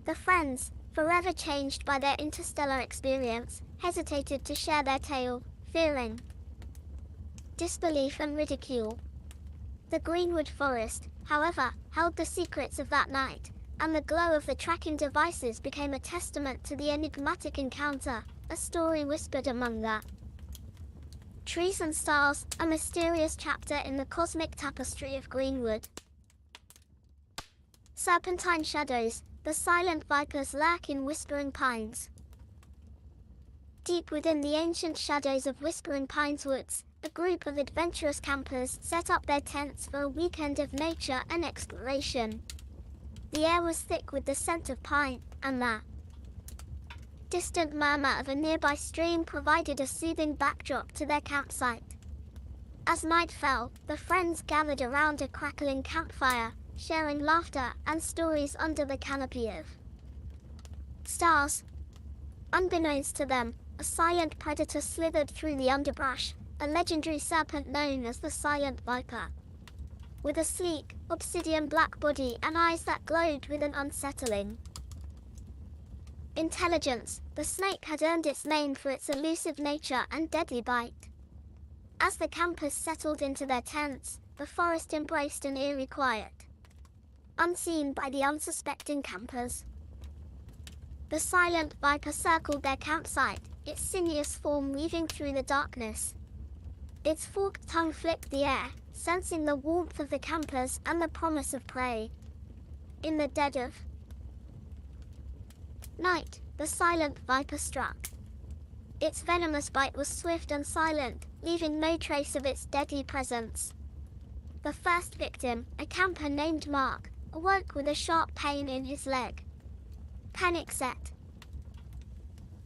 The friends, forever changed by their interstellar experience, hesitated to share their tale, fearing disbelief and ridicule. The Greenwood Forest, however, held the secrets of that night, and the glow of the tracking devices became a testament to the enigmatic encounter, a story whispered among the trees and stars, a mysterious chapter in the cosmic tapestry of Greenwood. Serpentine shadows, the silent vipers lurk in whispering pines. Deep within the ancient shadows of Whispering Pines Woods, a group of adventurous campers set up their tents for a weekend of nature and exploration. The air was thick with the scent of pine, and the distant murmur of a nearby stream provided a soothing backdrop to their campsite. As night fell, the friends gathered around a crackling campfire, sharing laughter and stories under the canopy of stars. Unbeknownst to them, a silent predator slithered through the underbrush, a legendary serpent known as the Silent Viper. With a sleek, obsidian black body and eyes that glowed with an unsettling intelligence, the snake had earned its name for its elusive nature and deadly bite. As the campers settled into their tents, the forest embraced an eerie quiet, unseen by the unsuspecting campers. The silent viper circled their campsite, its sinuous form weaving through the darkness. Its forked tongue flicked the air, sensing the warmth of the campers and the promise of prey. In the dead of night, the silent viper struck. Its venomous bite was swift and silent, leaving no trace of its deadly presence. The first victim, a camper named Mark, awoke with a sharp pain in his leg. Panic set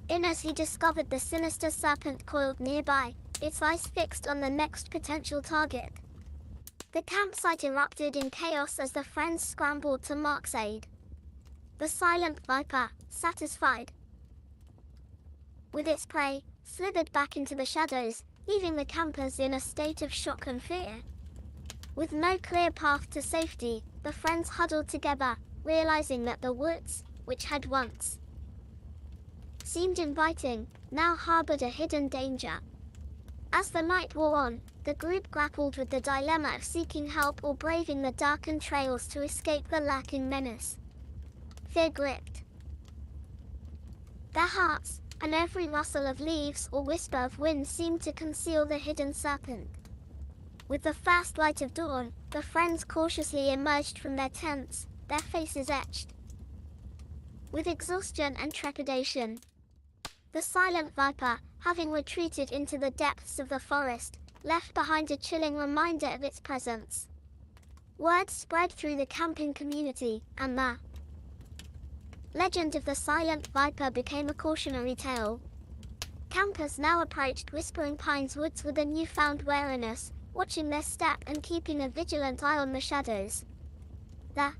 in as he discovered the sinister serpent coiled nearby, its eyes fixed on the next potential target. The campsite erupted in chaos as the friends scrambled to Mark's aid. The silent viper, satisfied with its prey, slithered back into the shadows, leaving the campers in a state of shock and fear. With no clear path to safety, the friends huddled together, realizing that the woods, which had once seemed inviting, now harbored a hidden danger. As the night wore on, the group grappled with the dilemma of seeking help or braving the darkened trails to escape the lurking menace. Fear gripped their hearts, and every rustle of leaves or whisper of wind seemed to conceal the hidden serpent. With the first light of dawn, the friends cautiously emerged from their tents, their faces etched with exhaustion and trepidation. The silent viper, having retreated into the depths of the forest, left behind a chilling reminder of its presence. Word spread through the camping community, and the legend of the silent viper became a cautionary tale. Campers now approached Whispering Pines Woods with a newfound wariness, watching their step and keeping a vigilant eye on the shadows. The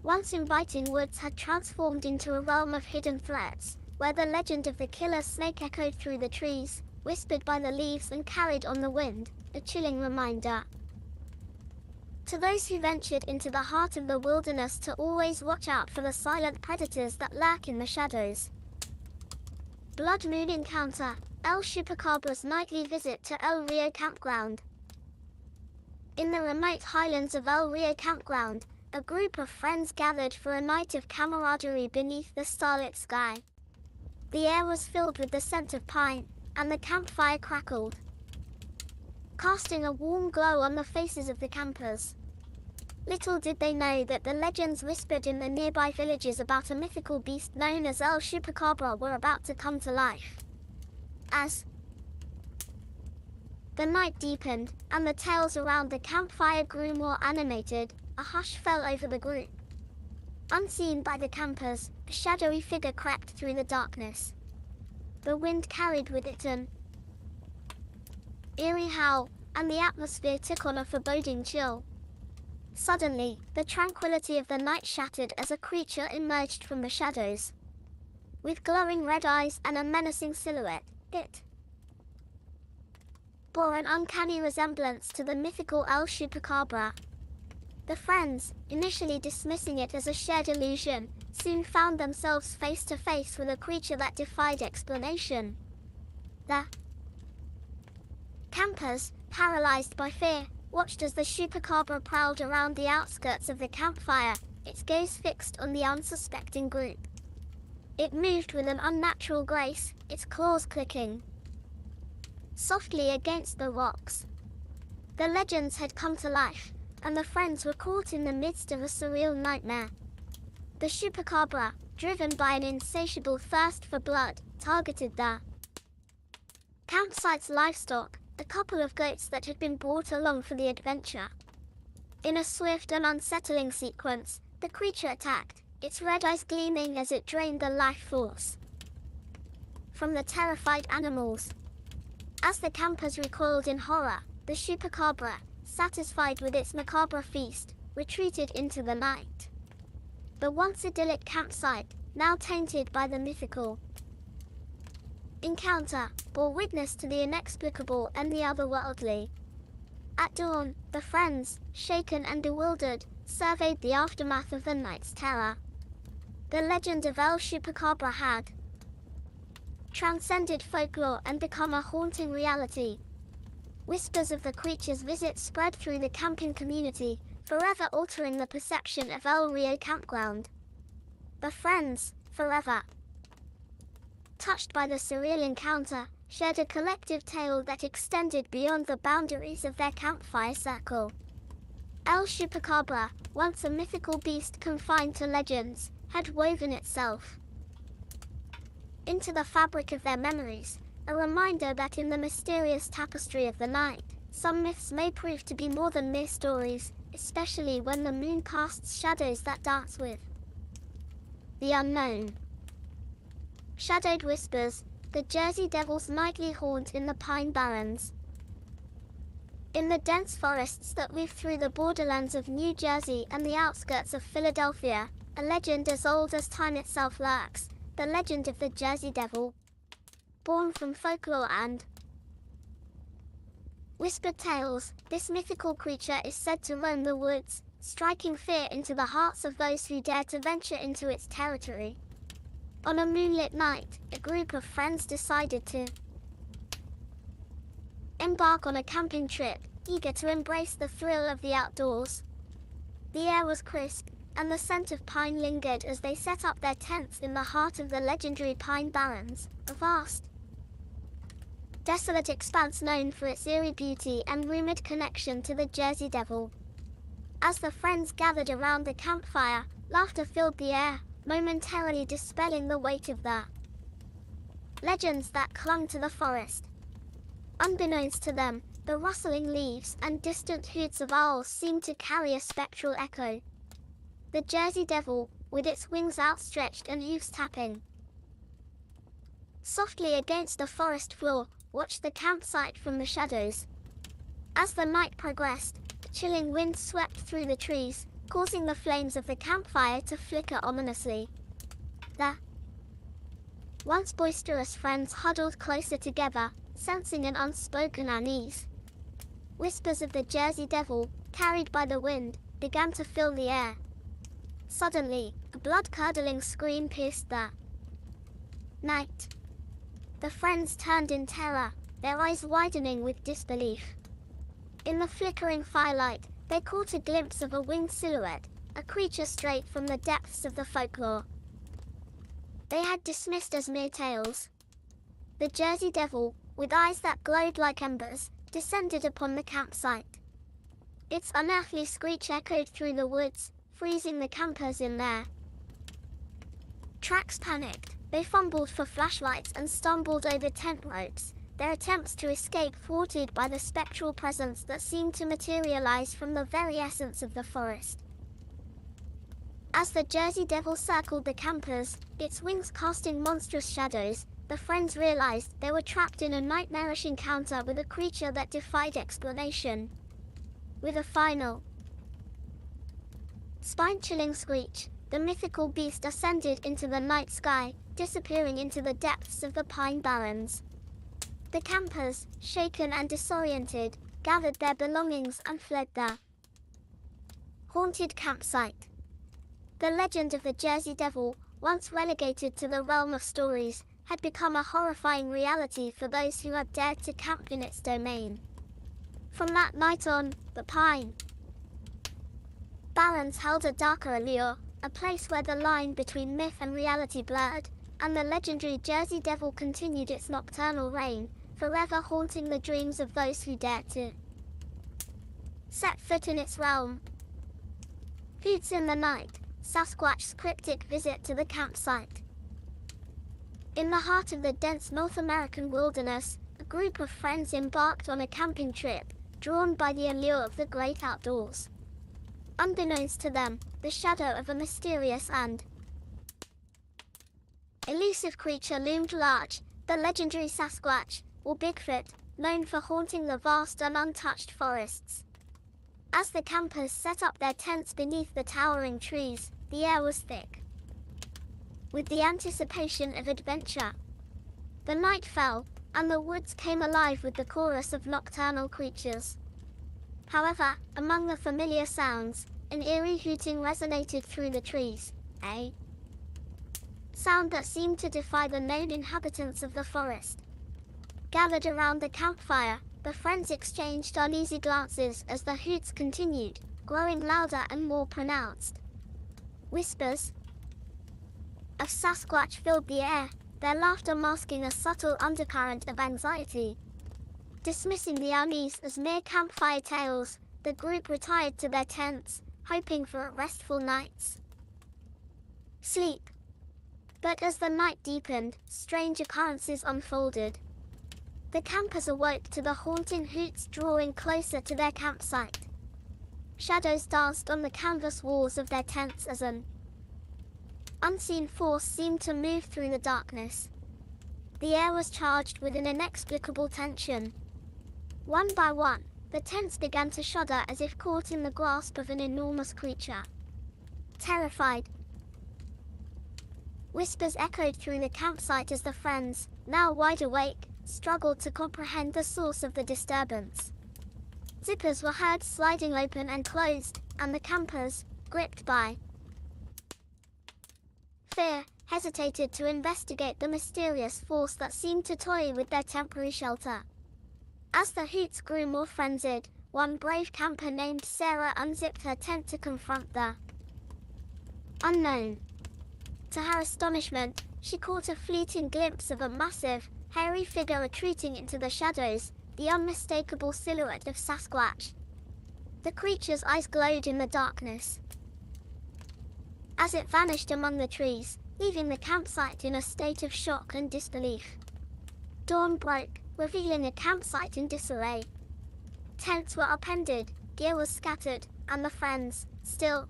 once inviting woods had transformed into a realm of hidden threats, where the legend of the killer snake echoed through the trees, whispered by the leaves and carried on the wind, a chilling reminder to those who ventured into the heart of the wilderness to always watch out for the silent predators that lurk in the shadows. Blood Moon Encounter, El Chupacabra's nightly visit to El Rio Campground. In the remote highlands of El Rio Campground, a group of friends gathered for a night of camaraderie beneath the starlit sky. The air was filled with the scent of pine, and the campfire crackled, casting a warm glow on the faces of the campers. Little did they know that the legends whispered in the nearby villages about a mythical beast known as El Chupacabra were about to come to life. As the night deepened, and the tales around the campfire grew more animated, a hush fell over the group. Unseen by the campers, a shadowy figure crept through the darkness. The wind carried with it an eerie howl, and the atmosphere took on a foreboding chill. Suddenly, the tranquility of the night shattered as a creature emerged from the shadows. With glowing red eyes and a menacing silhouette, it bore an uncanny resemblance to the mythical El Chupacabra. The friends, initially dismissing it as a shared illusion, soon found themselves face to face with a creature that defied explanation. The campers, paralyzed by fear, watched as the Chupacabra prowled around the outskirts of the campfire, its gaze fixed on the unsuspecting group. It moved with an unnatural grace, its claws clicking softly against the rocks. The legends had come to life, and the friends were caught in the midst of a surreal nightmare. The Chupacabra, driven by an insatiable thirst for blood, targeted the campsite's livestock, a couple of goats that had been brought along for the adventure. In a swift and unsettling sequence, the creature attacked, its red eyes gleaming as it drained the life force from the terrified animals. As the campers recoiled in horror, the Chupacabra, satisfied with its macabre feast, retreated into the night. The once idyllic campsite, now tainted by the mythical encounter, bore witness to the inexplicable and the otherworldly. At dawn, the friends, shaken and bewildered, surveyed the aftermath of the night's terror. The legend of El Chupacabra had transcended folklore and become a haunting reality. Whispers of the creature's visit spread through the camping community, forever altering the perception of El Rio Campground. The friends, forever touched by the surreal encounter, shared a collective tale that extended beyond the boundaries of their campfire circle. El Chupacabra, once a mythical beast confined to legends, had woven itself into the fabric of their memories, a reminder that in the mysterious tapestry of the night, some myths may prove to be more than mere stories, especially when the moon casts shadows that dance with the unknown. Shadowed Whispers, the Jersey Devil's nightly haunt in the Pine Barrens. In the dense forests that weave through the borderlands of New Jersey and the outskirts of Philadelphia, a legend as old as time itself lurks, the legend of the Jersey Devil. Born from folklore and whispered tales, this mythical creature is said to roam the woods, striking fear into the hearts of those who dare to venture into its territory. On a moonlit night, a group of friends decided to embark on a camping trip, eager to embrace the thrill of the outdoors. The air was crisp, and the scent of pine lingered as they set up their tents in the heart of the legendary Pine Barrens, a vast, desolate expanse known for its eerie beauty and rumored connection to the Jersey Devil. As the friends gathered around the campfire, laughter filled the air, momentarily dispelling the weight of the legends that clung to the forest. Unbeknownst to them, the rustling leaves and distant hoots of owls seemed to carry a spectral echo. The Jersey Devil, with its wings outstretched and hoofs tapping softly against the forest floor, watched the campsite from the shadows. As the night progressed, a chilling wind swept through the trees, causing the flames of the campfire to flicker ominously. The once boisterous friends huddled closer together, sensing an unspoken unease. Whispers of the Jersey Devil, carried by the wind, began to fill the air. Suddenly, a blood-curdling scream pierced the night. The friends turned in terror, their eyes widening with disbelief. In the flickering firelight, they caught a glimpse of a winged silhouette, a creature straight from the depths of the folklore they had dismissed as mere tales. The Jersey Devil, with eyes that glowed like embers, descended upon the campsite. Its unearthly screech echoed through the woods, freezing the campers in their tracks. Panicked, they fumbled for flashlights and stumbled over tent ropes, their attempts to escape thwarted by the spectral presence that seemed to materialize from the very essence of the forest. As the Jersey Devil circled the campers, its wings casting monstrous shadows, the friends realized they were trapped in a nightmarish encounter with a creature that defied explanation. With a final, spine-chilling screech, the mythical beast ascended into the night sky, disappearing into the depths of the Pine Barrens. The campers, shaken and disoriented, gathered their belongings and fled the haunted campsite. The legend of the Jersey Devil, once relegated to the realm of stories, had become a horrifying reality for those who had dared to camp in its domain. From that night on, the Pine Barrens held a darker allure, a place where the line between myth and reality blurred, and the legendary Jersey Devil continued its nocturnal reign, forever haunting the dreams of those who dared to set foot in its realm. Hoots in the Night, Sasquatch's cryptic visit to the campsite. In the heart of the dense North American wilderness, a group of friends embarked on a camping trip, drawn by the allure of the great outdoors. Unbeknownst to them, the shadow of a mysterious and elusive creature loomed large, the legendary Sasquatch, or Bigfoot, known for haunting the vast and untouched forests. As the campers set up their tents beneath the towering trees, the air was thick with the anticipation of adventure. The night fell, and the woods came alive with the chorus of nocturnal creatures. However, among the familiar sounds, an eerie hooting resonated through the trees, a sound that seemed to defy the known inhabitants of the forest. Gathered around the campfire, the friends exchanged uneasy glances as the hoots continued, growing louder and more pronounced. Whispers of Sasquatch filled the air, their laughter masking a subtle undercurrent of anxiety. Dismissing the unease as mere campfire tales, the group retired to their tents, hoping for a restful night's sleep. But as the night deepened, strange occurrences unfolded. The campers awoke to the haunting hoots drawing closer to their campsite. Shadows danced on the canvas walls of their tents as an unseen force seemed to move through the darkness. The air was charged with an inexplicable tension. One by one, the tents began to shudder as if caught in the grasp of an enormous creature. Terrified, whispers echoed through the campsite as the friends, now wide awake, struggled to comprehend the source of the disturbance. Zippers were heard sliding open and closed, and the campers, gripped by fear, hesitated to investigate the mysterious force that seemed to toy with their temporary shelter. As the hoots grew more frenzied, one brave camper named Sarah unzipped her tent to confront the unknown. To her astonishment, she caught a fleeting glimpse of a massive, hairy figure retreating into the shadows, the unmistakable silhouette of Sasquatch. The creature's eyes glowed in the darkness. As it vanished among the trees, leaving the campsite in a state of shock and disbelief. Dawn broke, revealing a campsite in disarray. Tents were upended, gear was scattered, and the friends, still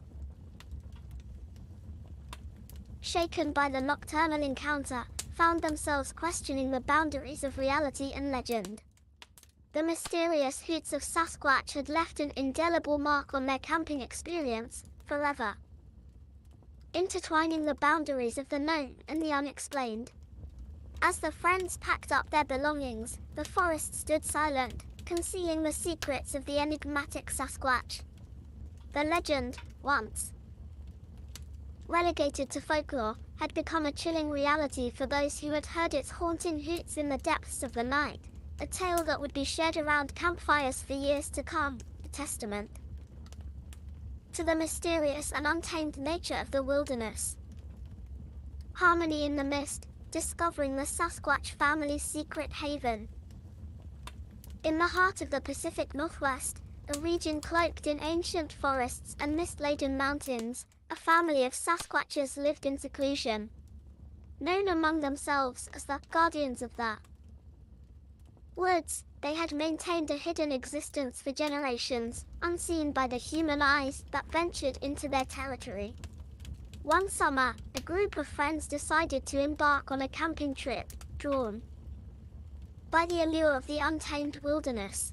shaken by the nocturnal encounter, found themselves questioning the boundaries of reality and legend. The mysterious hoots of Sasquatch had left an indelible mark on their camping experience, forever intertwining the boundaries of the known and the unexplained. As the friends packed up their belongings, the forest stood silent, concealing the secrets of the enigmatic Sasquatch. The legend, once relegated to folklore, had become a chilling reality for those who had heard its haunting hoots in the depths of the night, a tale that would be shared around campfires for years to come, a testament to the mysterious and untamed nature of the wilderness. Harmony in the mist, discovering the Sasquatch family's secret haven. In the heart of the Pacific Northwest, a region cloaked in ancient forests and mist-laden mountains, a family of Sasquatches lived in seclusion. Known among themselves as the guardians of the woods, they had maintained a hidden existence for generations, unseen by the human eyes that ventured into their territory. One summer, a group of friends decided to embark on a camping trip, drawn by the allure of the untamed wilderness.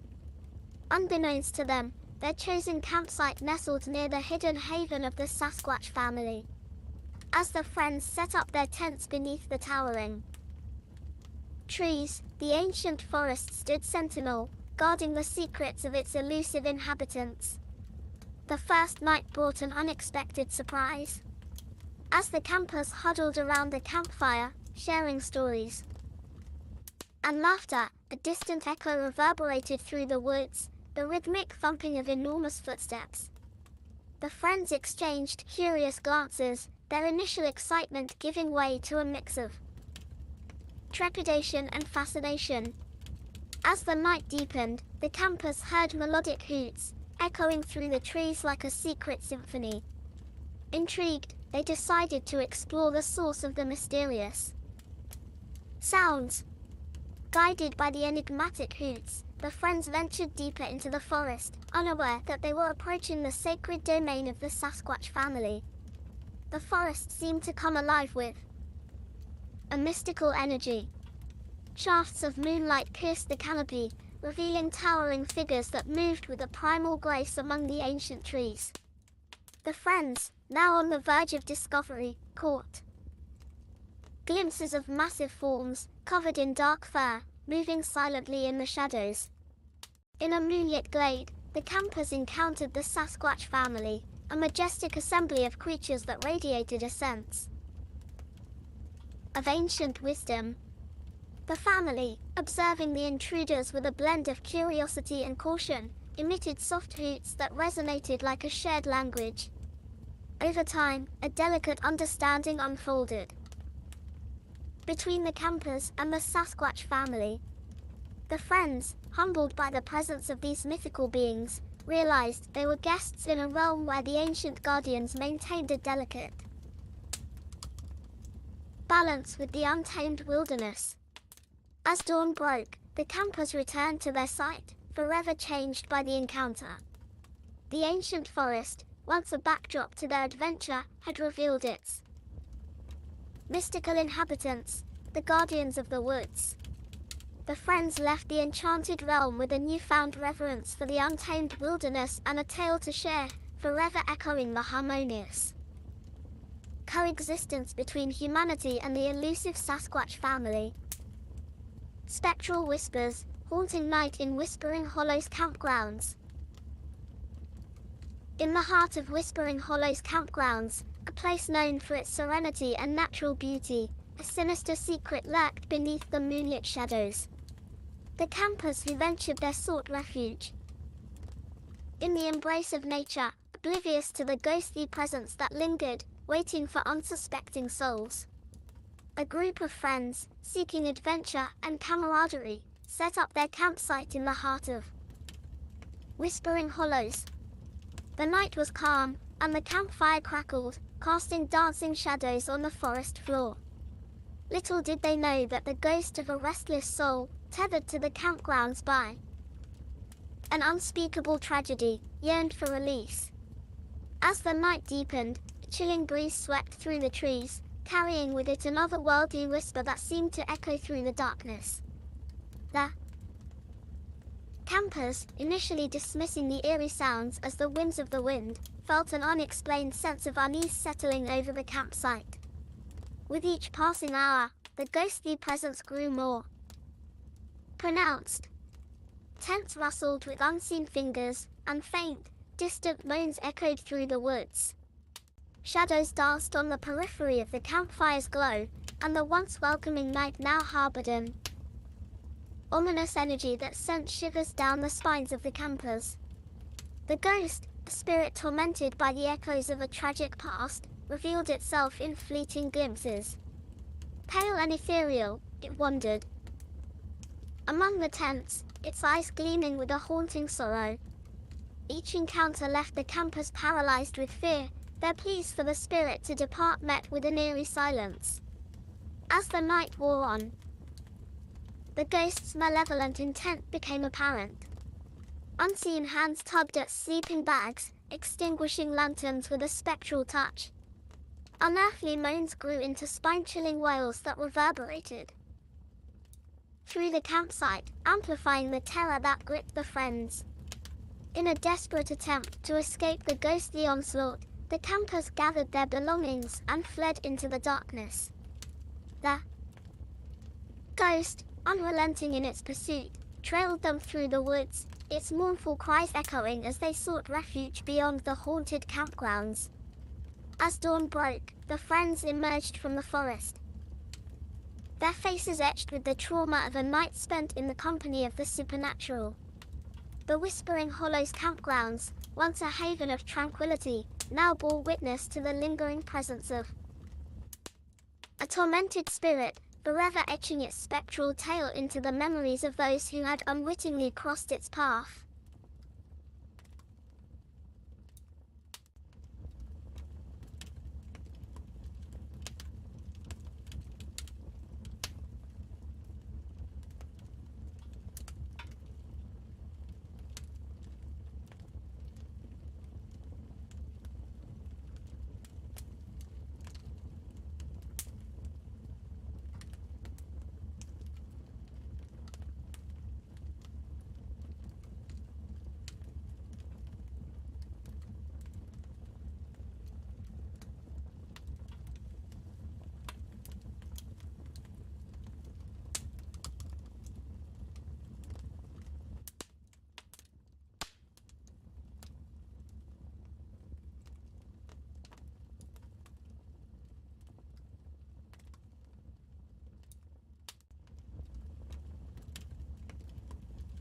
Unbeknownst to them, their chosen campsite nestled near the hidden haven of the Sasquatch family. As the friends set up their tents beneath the towering trees, the ancient forest stood sentinel, guarding the secrets of its elusive inhabitants. The first night brought an unexpected surprise. As the campers huddled around the campfire, sharing stories and laughter, a distant echo reverberated through the woods, the rhythmic thumping of enormous footsteps. The friends exchanged curious glances, their initial excitement giving way to a mix of trepidation and fascination. As the night deepened, the campers heard melodic hoots, echoing through the trees like a secret symphony. Intrigued, they decided to explore the source of the mysterious sounds. Guided by the enigmatic hoots, the friends ventured deeper into the forest, unaware that they were approaching the sacred domain of the Sasquatch family. The forest seemed to come alive with a mystical energy. Shafts of moonlight pierced the canopy, revealing towering figures that moved with a primal grace among the ancient trees. The friends, now on the verge of discovery, caught glimpses of massive forms, covered in dark fur, moving silently in the shadows. In a moonlit glade, the campers encountered the Sasquatch family, a majestic assembly of creatures that radiated a sense of ancient wisdom. The family, observing the intruders with a blend of curiosity and caution, emitted soft hoots that resonated like a shared language. Over time, a delicate understanding unfolded between the campers and the Sasquatch family. The friends, humbled by the presence of these mythical beings, realized they were guests in a realm where the ancient guardians maintained a delicate balance with the untamed wilderness. As dawn broke, the campers returned to their site, forever changed by the encounter. The ancient forest, once a backdrop to their adventure, had revealed its mystical inhabitants, the guardians of the woods. The friends left the enchanted realm with a newfound reverence for the untamed wilderness and a tale to share, forever echoing the harmonious coexistence between humanity and the elusive Sasquatch family. Spectral whispers, haunting night in Whispering Hollows campgrounds. In the heart of Whispering Hollows campgrounds, a place known for its serenity and natural beauty. A sinister secret lurked beneath the moonlit shadows. The campers who ventured there sought refuge in the embrace of nature, oblivious to the ghostly presence that lingered, waiting for unsuspecting souls. A group of friends, seeking adventure and camaraderie, set up their campsite in the heart of Whispering Hollows. The night was calm, and the campfire crackled, casting dancing shadows on the forest floor. Little did they know that the ghost of a restless soul, tethered to the campgrounds by an unspeakable tragedy, yearned for release. As the night deepened, a chilling breeze swept through the trees, carrying with it an otherworldly whisper that seemed to echo through the darkness. The campers, initially dismissing the eerie sounds as the whims of the wind, felt an unexplained sense of unease settling over the campsite. With each passing hour, the ghostly presence grew more pronounced. Tents rustled with unseen fingers, and faint, distant moans echoed through the woods. Shadows danced on the periphery of the campfire's glow, and the once welcoming night now harbored an ominous energy that sent shivers down the spines of the campers. The ghost, a spirit tormented by the echoes of a tragic past, revealed itself in fleeting glimpses. Pale and ethereal, it wandered among the tents, its eyes gleaming with a haunting sorrow. Each encounter left the campers paralyzed with fear, their pleas for the spirit to depart met with an eerie silence. As the night wore on, the ghost's malevolent intent became apparent. Unseen hands tugged at sleeping bags, extinguishing lanterns with a spectral touch. Unearthly moans grew into spine-chilling wails that reverberated through the campsite, amplifying the terror that gripped the friends. In a desperate attempt to escape the ghostly onslaught, the campers gathered their belongings and fled into the darkness. The ghost, unrelenting in its pursuit, trailed them through the woods, its mournful cries echoing as they sought refuge beyond the haunted campgrounds. As dawn broke, the friends emerged from the forest, their faces etched with the trauma of a night spent in the company of the supernatural. The Whispering Hollows campgrounds, once a haven of tranquility, now bore witness to the lingering presence of a tormented spirit, forever etching its spectral tale into the memories of those who had unwittingly crossed its path.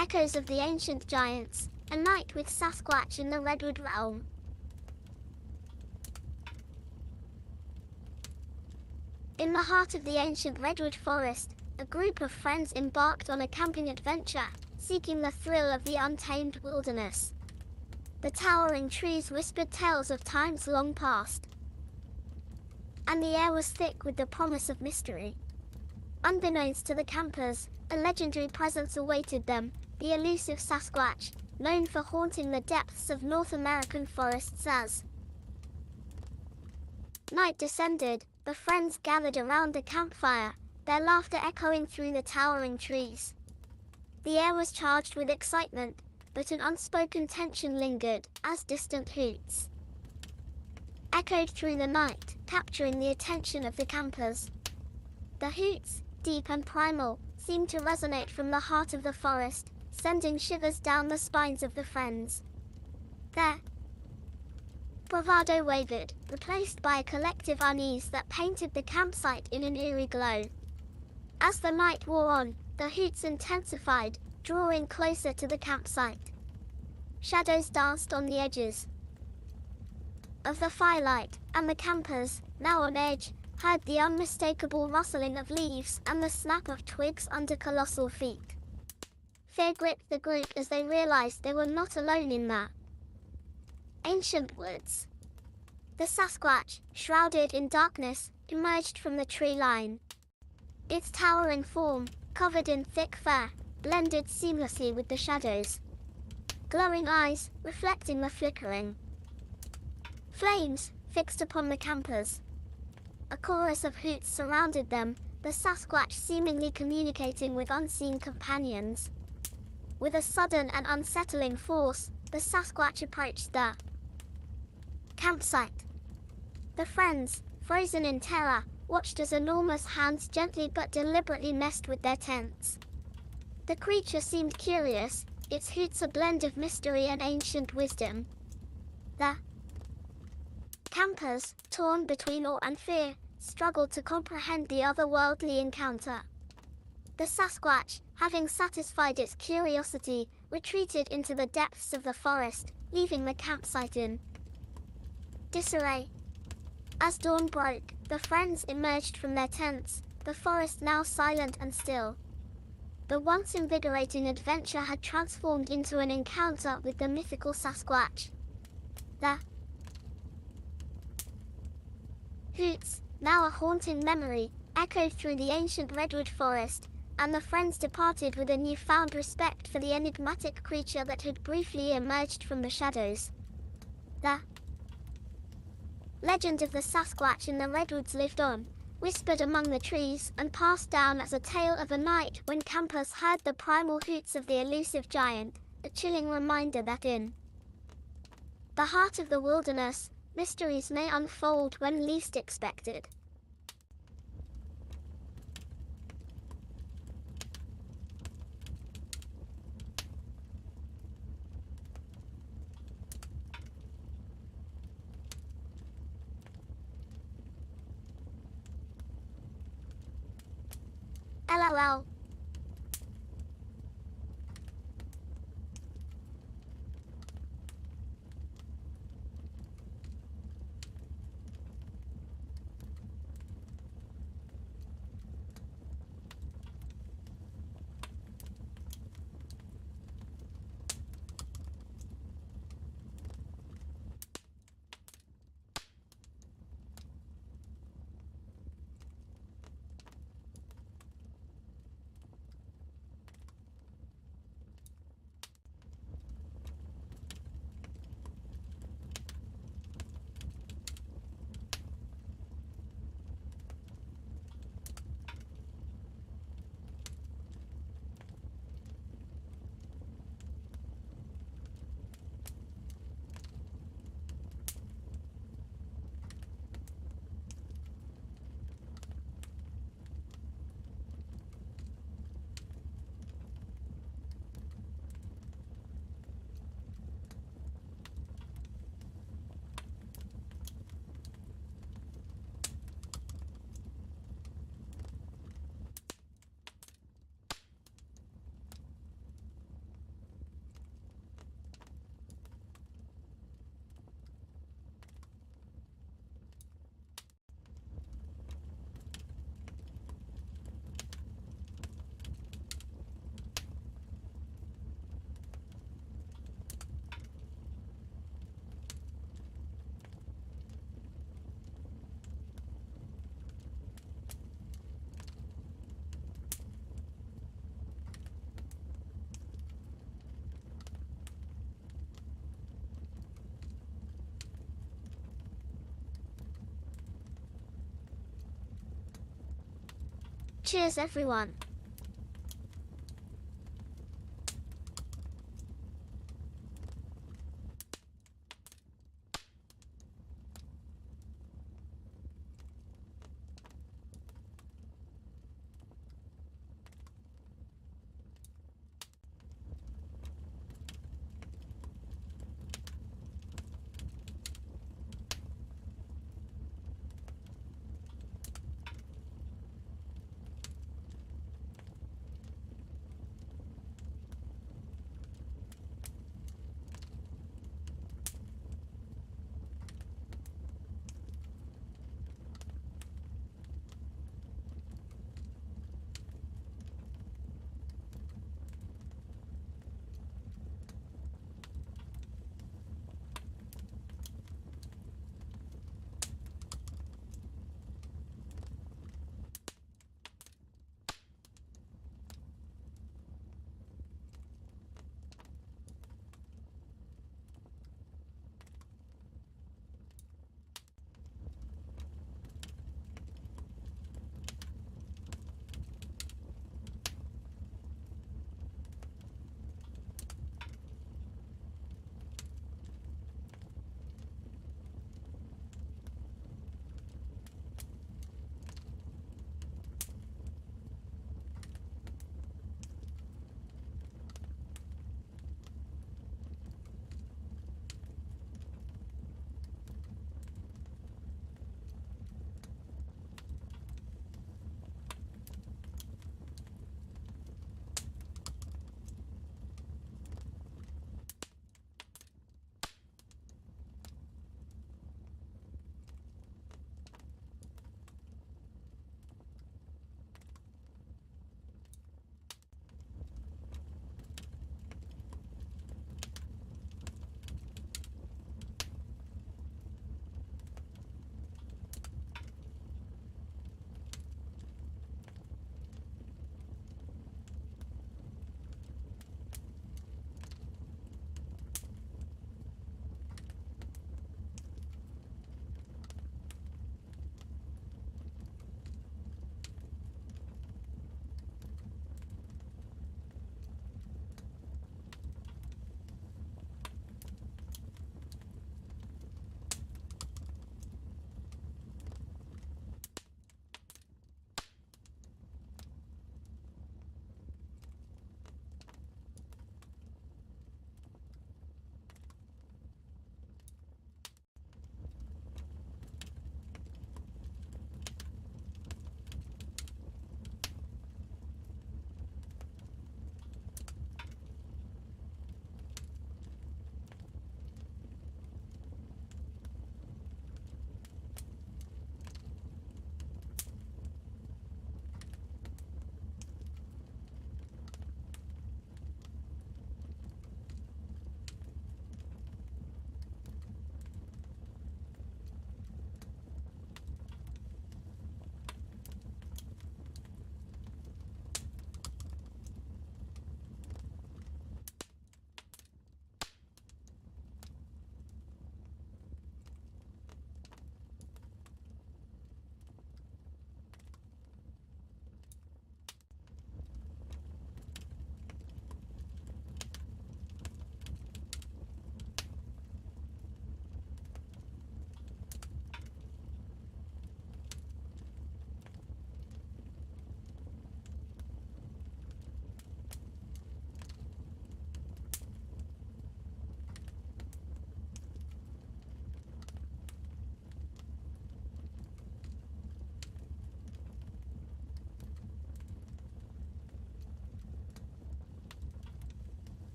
Echoes of the ancient giants, a night with Sasquatch in the Redwood realm. In the heart of the ancient redwood forest, a group of friends embarked on a camping adventure, seeking the thrill of the untamed wilderness. The towering trees whispered tales of times long past, and the air was thick with the promise of mystery. Unbeknownst to the campers, a legendary presence awaited them, the elusive Sasquatch, known for haunting the depths of North American forests as night descended. The friends gathered around the campfire, their laughter echoing through the towering trees. The air was charged with excitement, but an unspoken tension lingered, as distant hoots echoed through the night, capturing the attention of the campers. The hoots, deep and primal, seemed to resonate from the heart of the forest, sending shivers down the spines of the friends. Their Bravado wavered, replaced by a collective unease that painted the campsite in an eerie glow. As the night wore on, the hoots intensified, drawing closer to the campsite. Shadows danced on the edges of the firelight, and the campers, now on edge, heard the unmistakable rustling of leaves and the snap of twigs under colossal feet. Fear gripped the group as they realized they were not alone in the ancient woods. The Sasquatch, shrouded in darkness, emerged from the tree line. Its towering form, covered in thick fur, blended seamlessly with the shadows. Glowing eyes, reflecting the flickering flames, fixed upon the campers. A chorus of hoots surrounded them, the Sasquatch seemingly communicating with unseen companions. With a sudden and unsettling force, the Sasquatch approached the campsite. The friends, frozen in terror, watched as enormous hands gently but deliberately messed with their tents. The creature seemed curious, its hoots a blend of mystery and ancient wisdom. The campers, torn between awe and fear, struggled to comprehend the otherworldly encounter. The Sasquatch, having satisfied its curiosity, retreated into the depths of the forest, leaving the campsite in disarray. As dawn broke, the friends emerged from their tents, the forest now silent and still. The once invigorating adventure had transformed into an encounter with the mythical Sasquatch. The hoots, now a haunting memory, echoed through the ancient redwood forest, and the friends departed with a newfound respect for the enigmatic creature that had briefly emerged from the shadows. The legend of the Sasquatch in the redwoods lived on, whispered among the trees and passed down as a tale of a night when campers heard the primal hoots of the elusive giant, a chilling reminder that in the heart of the wilderness, mysteries may unfold when least expected. LOL. Cheers everyone.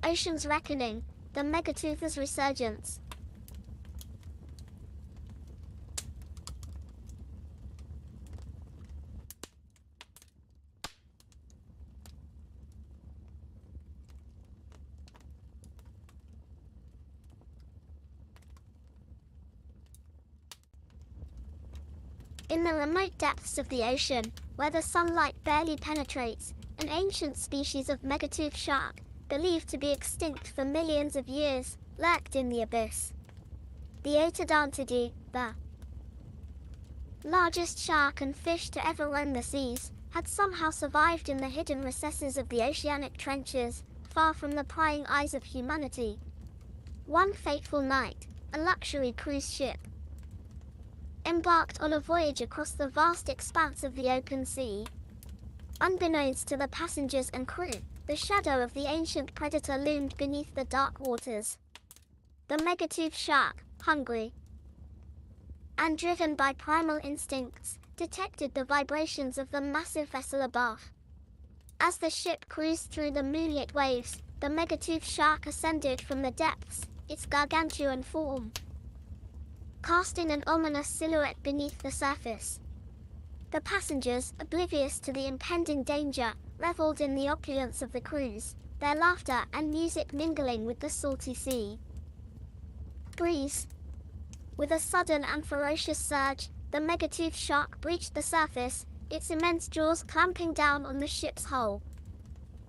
Ocean's Reckoning, the Megatooth's Resurgence. In the remote depths of the ocean, where the sunlight barely penetrates, an ancient species of megatooth shark, believed to be extinct for millions of years, lurked in the abyss. The Otodontidae, the largest shark and fish to ever roam the seas, had somehow survived in the hidden recesses of the oceanic trenches, far from the prying eyes of humanity. One fateful night, a luxury cruise ship embarked on a voyage across the vast expanse of the open sea. Unbeknownst to the passengers and crew, the shadow of the ancient predator loomed beneath the dark waters. The megatooth shark, hungry and driven by primal instincts, detected the vibrations of the massive vessel above. As the ship cruised through the moonlit waves, the megatooth shark ascended from the depths, its gargantuan form casting an ominous silhouette beneath the surface. The passengers, oblivious to the impending danger, reveled in the opulence of the cruise, their laughter and music mingling with the salty sea breeze. With a sudden and ferocious surge, the megatooth shark breached the surface, its immense jaws clamping down on the ship's hull.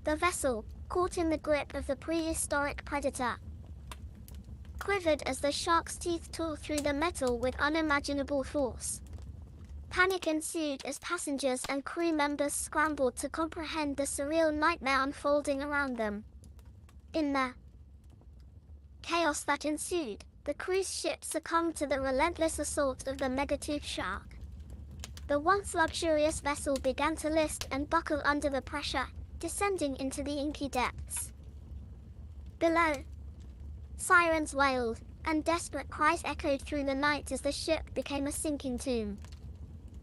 The vessel, caught in the grip of the prehistoric predator, quivered as the shark's teeth tore through the metal with unimaginable force. Panic ensued as passengers and crew members scrambled to comprehend the surreal nightmare unfolding around them. In the chaos that ensued, the cruise ship succumbed to the relentless assault of the megatooth shark. The once luxurious vessel began to list and buckle under the pressure, descending into the inky depths. Below, sirens wailed, and desperate cries echoed through the night as the ship became a sinking tomb.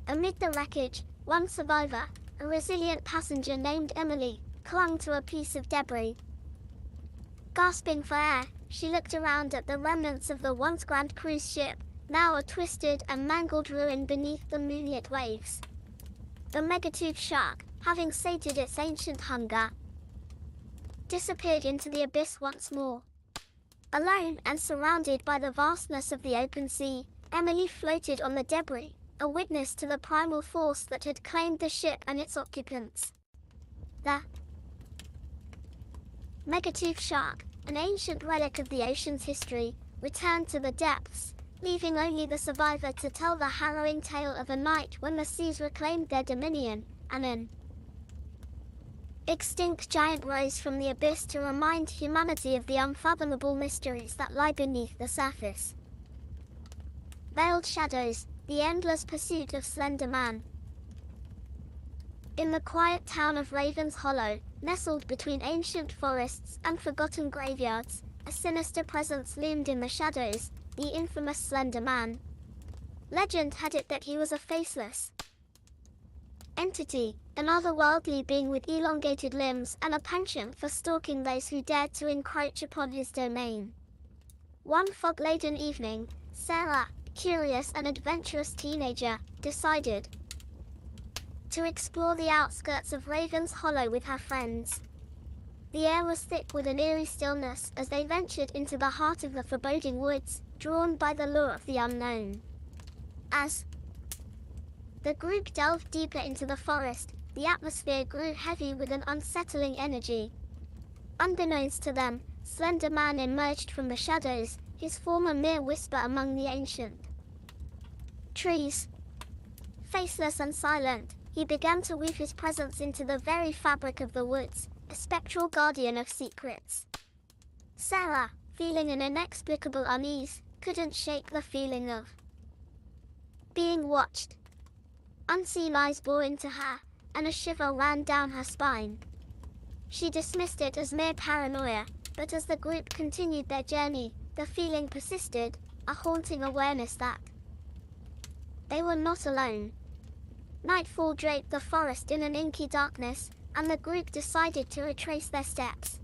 Amid the wreckage, one survivor, a resilient passenger named Emily, clung to a piece of debris. Gasping for air, she looked around at the remnants of the once grand cruise ship, now a twisted and mangled ruin beneath the moonlit waves. The megatooth shark, having sated its ancient hunger, disappeared into the abyss once more. Alone and surrounded by the vastness of the open sea, Emily floated on the debris, a witness to the primal force that had claimed the ship and its occupants. The megatooth shark, an ancient relic of the ocean's history, returned to the depths, leaving only the survivor to tell the harrowing tale of a night when the seas reclaimed their dominion, and an extinct giant rose from the abyss to remind humanity of the unfathomable mysteries that lie beneath the surface. Veiled shadows, the endless pursuit of Slender Man. In the quiet town of Raven's Hollow, nestled between ancient forests and forgotten graveyards, a sinister presence loomed in the shadows, the infamous Slender Man. Legend had it that he was a faceless entity, an otherworldly being with elongated limbs and a penchant for stalking those who dared to encroach upon his domain. One fog-laden evening, Sarah, curious and adventurous teenager, decided to explore the outskirts of Raven's Hollow with her friends. The air was thick with an eerie stillness as they ventured into the heart of the foreboding woods, drawn by the lure of the unknown. As the group delved deeper into the forest, the atmosphere grew heavy with an unsettling energy. Unbeknownst to them, Slender Man emerged from the shadows, his form a mere whisper among the ancient trees. Faceless and silent, he began to weave his presence into the very fabric of the woods, a spectral guardian of secrets. Sarah, feeling an inexplicable unease, couldn't shake the feeling of being watched. Unseen eyes bore into her, and a shiver ran down her spine. She dismissed it as mere paranoia, but as the group continued their journey, the feeling persisted, a haunting awareness that they were not alone. Nightfall draped the forest in an inky darkness, and the group decided to retrace their steps.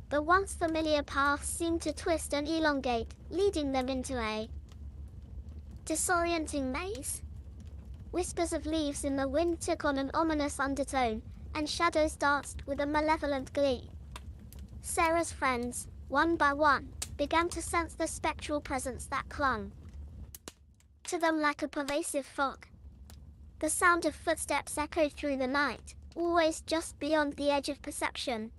The once familiar paths seemed to twist and elongate, leading them into a disorienting maze. Whispers of leaves in the wind took on an ominous undertone, and shadows danced with a malevolent glee. Sarah's friends, one by one, began to sense the spectral presence that clung to them like a pervasive fog. The sound of footsteps echoed through the night, always just beyond the edge of perception.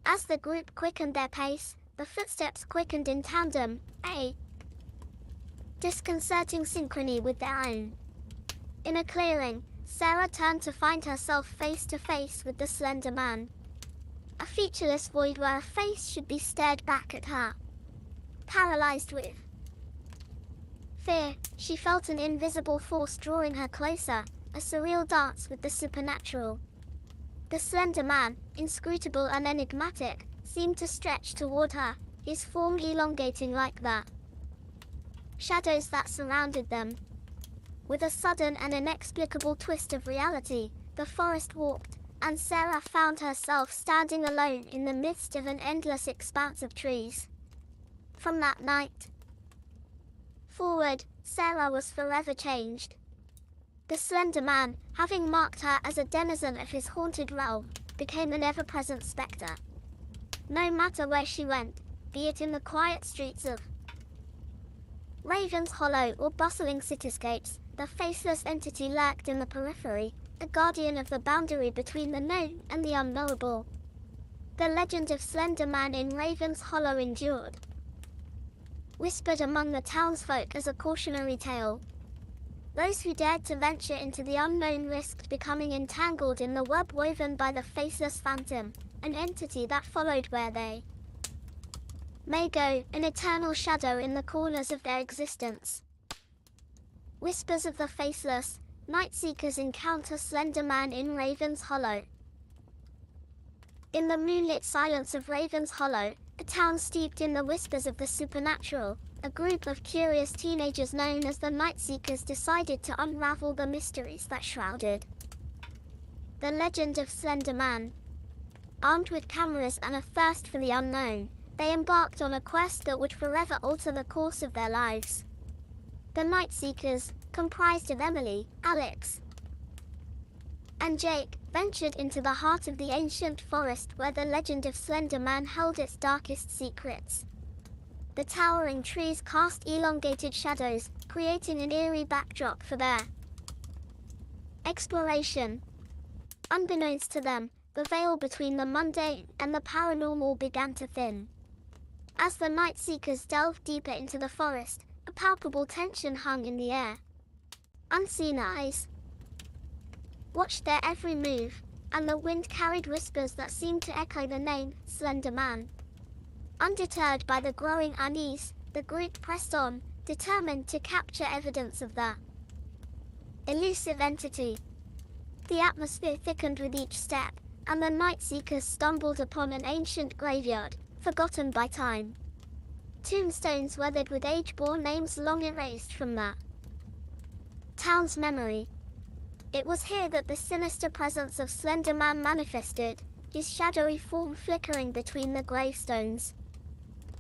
As the group quickened their pace, the footsteps quickened in tandem, a disconcerting synchrony with their own. In a clearing, Sarah turned to find herself face to face with the slender man. A featureless void where a face should be stared back at her. Paralyzed with fear, she felt an invisible force drawing her closer, a surreal dance with the supernatural. The slender man, inscrutable and enigmatic, seemed to stretch toward her, his form elongating like the shadows that surrounded them. With a sudden and inexplicable twist of reality, the forest warped, and Sarah found herself standing alone in the midst of an endless expanse of trees. From that night forward, Sarah was forever changed. The slender man, having marked her as a denizen of his haunted realm, became an ever-present spectre. No matter where she went, be it in the quiet streets of Raven's Hollow or bustling cityscapes, the faceless entity lurked in the periphery, a guardian of the boundary between the known and the unknowable. The legend of Slender Man in Raven's Hollow endured, whispered among the townsfolk as a cautionary tale. Those who dared to venture into the unknown risked becoming entangled in the web woven by the faceless phantom, an entity that followed where they may go, an eternal shadow in the corners of their existence. Whispers of the Faceless, Night Seekers encounter Slender Man in Raven's Hollow. In the moonlit silence of Raven's Hollow, a town steeped in the whispers of the supernatural, a group of curious teenagers known as the Night Seekers decided to unravel the mysteries that shrouded the legend of Slender Man. Armed with cameras and a thirst for the unknown, they embarked on a quest that would forever alter the course of their lives. The Night Seekers, comprised of Emily, Alex, and Jake, ventured into the heart of the ancient forest where the legend of Slender Man held its darkest secrets. The towering trees cast elongated shadows, creating an eerie backdrop for their exploration. Unbeknownst to them, the veil between the mundane and the paranormal began to thin. As the Night Seekers delved deeper into the forest, a palpable tension hung in the air. Unseen eyes watched their every move, and the wind carried whispers that seemed to echo the name, Slender Man. Undeterred by the growing unease, the group pressed on, determined to capture evidence of the elusive entity. The atmosphere thickened with each step, and the Night Seekers stumbled upon an ancient graveyard, forgotten by time. Tombstones weathered with age bore names long erased from the town's memory. It was here that the sinister presence of Slender Man manifested, his shadowy form flickering between the gravestones.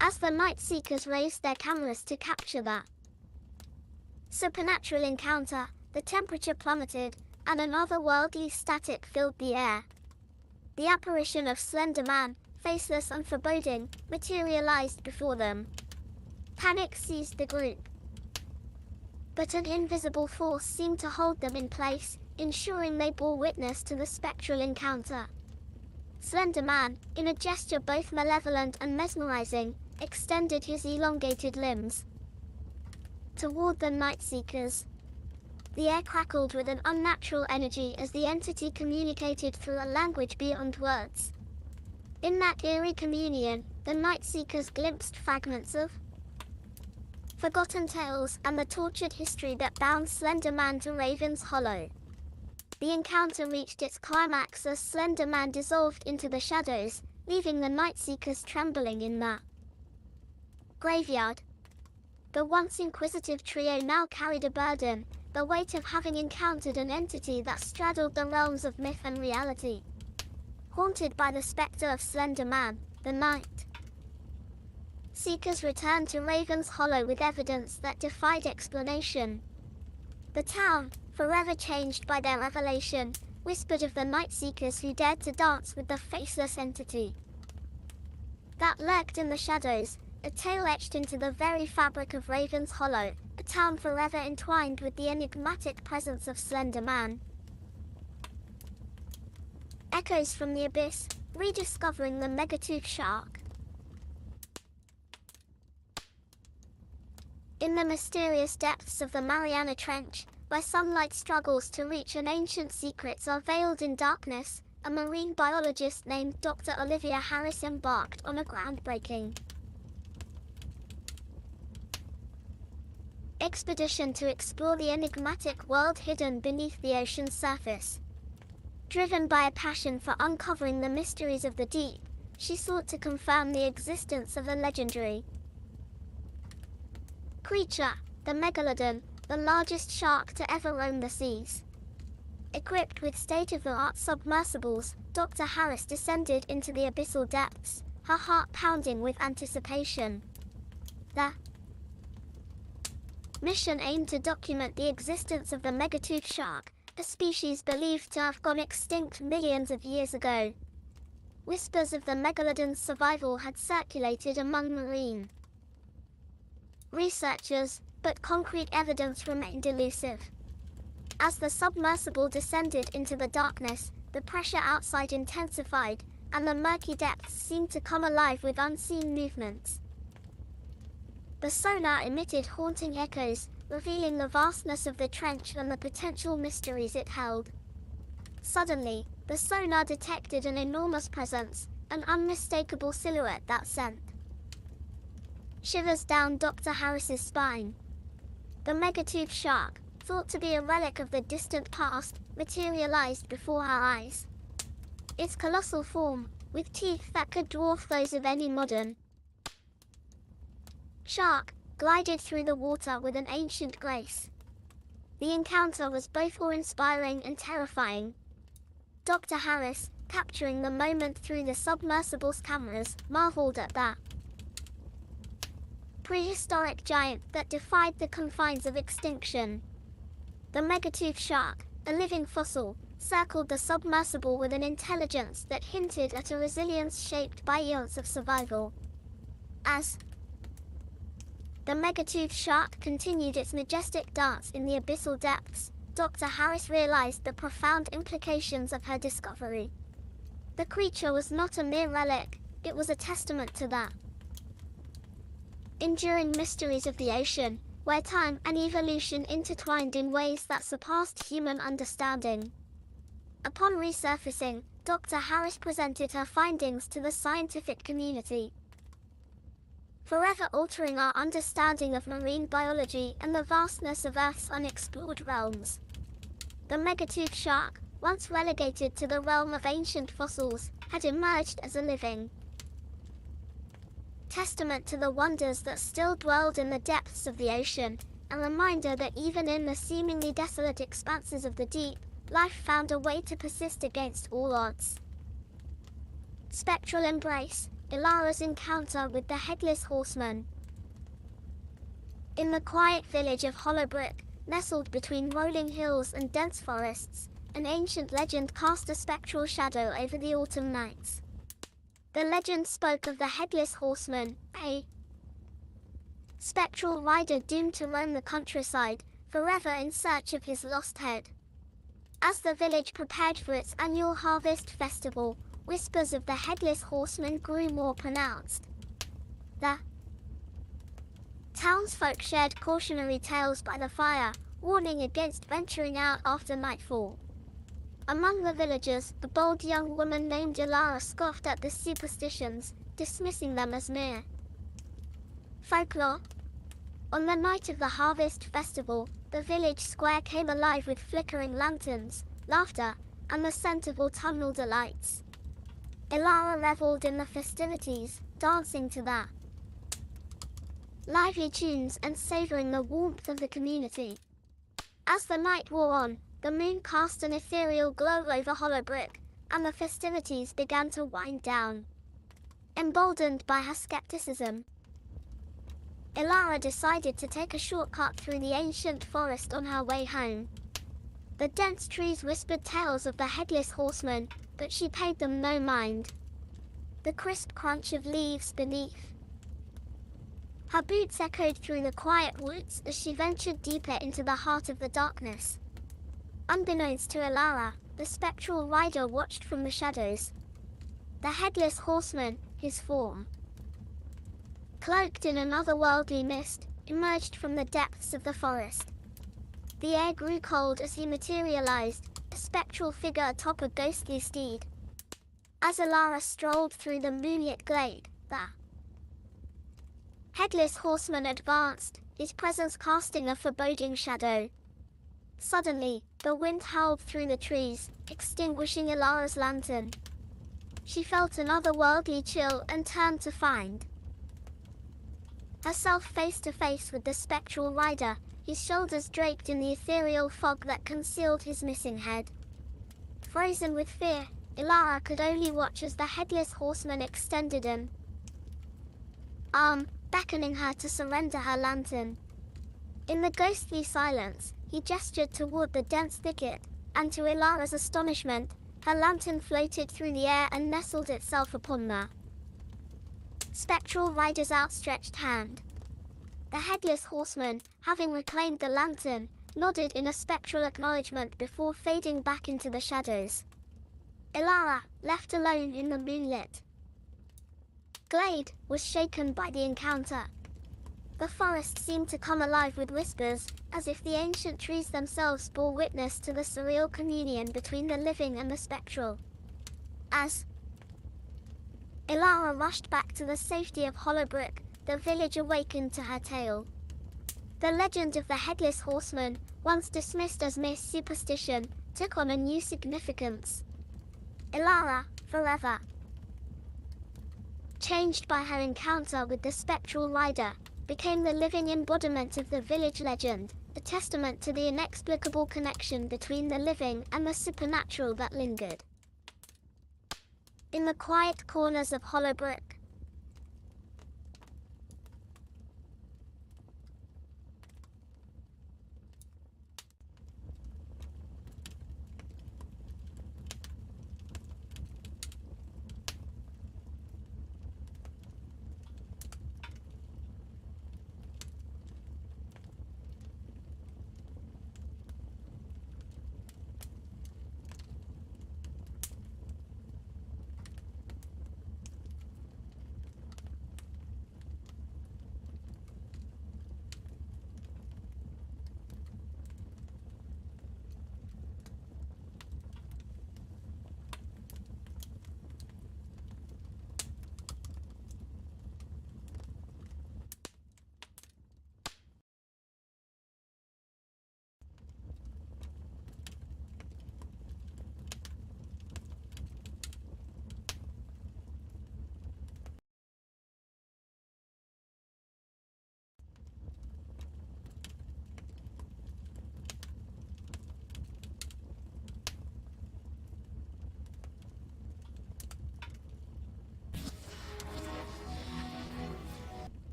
As the Night Seekers raised their cameras to capture that supernatural encounter, the temperature plummeted, and an otherworldly static filled the air. The apparition of Slender Man, faceless and foreboding, materialized before them. Panic seized the group, but an invisible force seemed to hold them in place, ensuring they bore witness to the spectral encounter. Slender Man, in a gesture both malevolent and mesmerizing, extended his elongated limbs toward the Night Seekers. The air crackled with an unnatural energy as the entity communicated through a language beyond words. In that eerie communion, the Night Seekers glimpsed fragments of forgotten tales and the tortured history that bound Slender Man to Raven's Hollow. The encounter reached its climax as Slender Man dissolved into the shadows, leaving the Night Seekers trembling in the graveyard. The once inquisitive trio now carried a burden, the weight of having encountered an entity that straddled the realms of myth and reality. Haunted by the specter of Slender Man, the night. Seekers returned to Raven's Hollow with evidence that defied explanation. The town, forever changed by their revelation, whispered of the night seekers who dared to dance with the faceless entity that lurked in the shadows, a tale etched into the very fabric of Raven's Hollow, a town forever entwined with the enigmatic presence of Slender Man. Echoes from the Abyss, rediscovering the megatooth shark. In the mysterious depths of the Mariana Trench, where sunlight struggles to reach and ancient secrets are veiled in darkness, a marine biologist named Dr. Olivia Harris embarked on a groundbreaking expedition to explore the enigmatic world hidden beneath the ocean's surface. Driven by a passion for uncovering the mysteries of the deep, she sought to confirm the existence of a legendary creature, the megalodon, the largest shark to ever roam the seas. Equipped with state-of-the-art submersibles, Dr. Harris descended into the abyssal depths, her heart pounding with anticipation. The mission aimed to document the existence of the megatooth shark, a species believed to have gone extinct millions of years ago. Whispers of the megalodon's survival had circulated among marine researchers, but concrete evidence remained elusive. As the submersible descended into the darkness, the pressure outside intensified, and the murky depths seemed to come alive with unseen movements. The sonar emitted haunting echoes, revealing the vastness of the trench and the potential mysteries it held. Suddenly, the sonar detected an enormous presence, an unmistakable silhouette that sent shivers down Dr. Harris's spine. The megatooth shark, thought to be a relic of the distant past, materialized before her eyes. Its colossal form, with teeth that could dwarf those of any modern shark, glided through the water with an ancient grace. The encounter was both awe-inspiring and terrifying. Dr. Harris, capturing the moment through the submersible's cameras, marveled at that prehistoric giant that defied the confines of extinction. The megatooth shark, a living fossil, circled the submersible with an intelligence that hinted at a resilience shaped by eons of survival. As the megatooth shark continued its majestic dance in the abyssal depths, Dr. Harris realized the profound implications of her discovery. The creature was not a mere relic, it was a testament to the enduring mysteries of the ocean, where time and evolution intertwined in ways that surpassed human understanding. Upon resurfacing, Dr. Harris presented her findings to the scientific community, forever altering our understanding of marine biology and the vastness of Earth's unexplored realms. The megatooth shark, once relegated to the realm of ancient fossils, had emerged as a living testament to the wonders that still dwelled in the depths of the ocean, a reminder that even in the seemingly desolate expanses of the deep, life found a way to persist against all odds. Spectral Embrace, Ilara's encounter with the Headless Horseman. In the quiet village of Hollowbrook, nestled between rolling hills and dense forests, an ancient legend cast a spectral shadow over the autumn nights. The legend spoke of the Headless Horseman, a spectral rider doomed to roam the countryside, forever in search of his lost head. As the village prepared for its annual harvest festival, whispers of the Headless Horseman grew more pronounced. The townsfolk shared cautionary tales by the fire, warning against venturing out after nightfall. Among the villagers, a bold young woman named Ilara scoffed at the superstitions, dismissing them as mere folklore. On the night of the harvest festival, the village square came alive with flickering lanterns, laughter, and the scent of autumnal delights. Ilara reveled in the festivities, dancing to the lively tunes and savoring the warmth of the community. As the night wore on, the moon cast an ethereal glow over Hollowbrook, and the festivities began to wind down. Emboldened by her skepticism, Ilara decided to take a shortcut through the ancient forest on her way home. The dense trees whispered tales of the headless horseman, but she paid them no mind. The crisp crunch of leaves beneath her boots echoed through the quiet woods as she ventured deeper into the heart of the darkness. Unbeknownst to Ilara, the spectral rider watched from the shadows. The headless horseman, his form cloaked in an otherworldly mist, emerged from the depths of the forest. The air grew cold as he materialized, a spectral figure atop a ghostly steed. As Ilara strolled through the moonlit glade, the headless horseman advanced, his presence casting a foreboding shadow. Suddenly, the wind howled through the trees, extinguishing Ilara's lantern. She felt an otherworldly chill and turned to find herself face to face with the spectral rider, his shoulders draped in the ethereal fog that concealed his missing head. Frozen with fear, Ilara could only watch as the headless horseman extended an arm, beckoning her to surrender her lantern. In the ghostly silence, he gestured toward the dense thicket, and to Ilara's astonishment, her lantern floated through the air and nestled itself upon the spectral rider's outstretched hand. The headless horseman, having reclaimed the lantern, nodded in a spectral acknowledgement before fading back into the shadows. Ilara, left alone in the moonlit glade, was shaken by the encounter. The forest seemed to come alive with whispers, as if the ancient trees themselves bore witness to the surreal communion between the living and the spectral. As Ilara rushed back to the safety of Hollowbrook, the village awakened to her tale. The legend of the headless horseman, once dismissed as mere superstition, took on a new significance. Ilara, forever changed by her encounter with the spectral rider, became the living embodiment of the village legend, a testament to the inexplicable connection between the living and the supernatural that lingered in the quiet corners of Hollowbrook.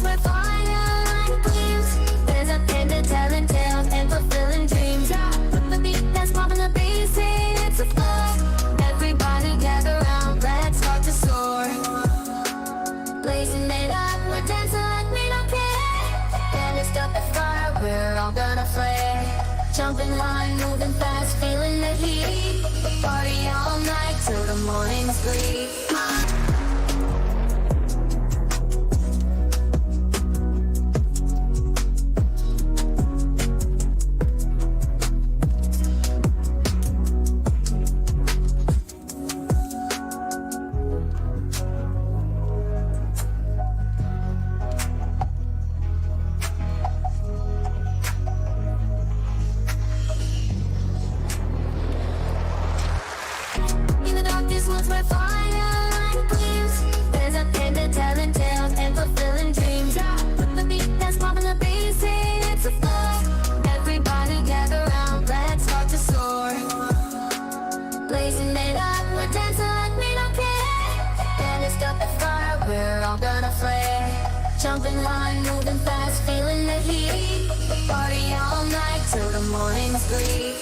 Where fire gleams, there's a panda telling tales and fulfilling dreams. The beat that's popping the bass, say it's a flow. Everybody gather round, let's start to soar. Blazing it up, we're dancing like we don't care. And it's up the fire, we're all gonna flare. Jumping high, moving fast, feeling the heat. Party all night till the morning's bleed. firelight gleams. There's a panda telling tales and fulfilling dreams. With the beat that's popping the bass, it's a flow. Everybody gather round, let's start to soar. Blazing it up, we're dancing like we don't care. And it's got the fire, we're all gonna flare. Jumping high, moving fast, feeling the heat. Party all night till the morning's glee.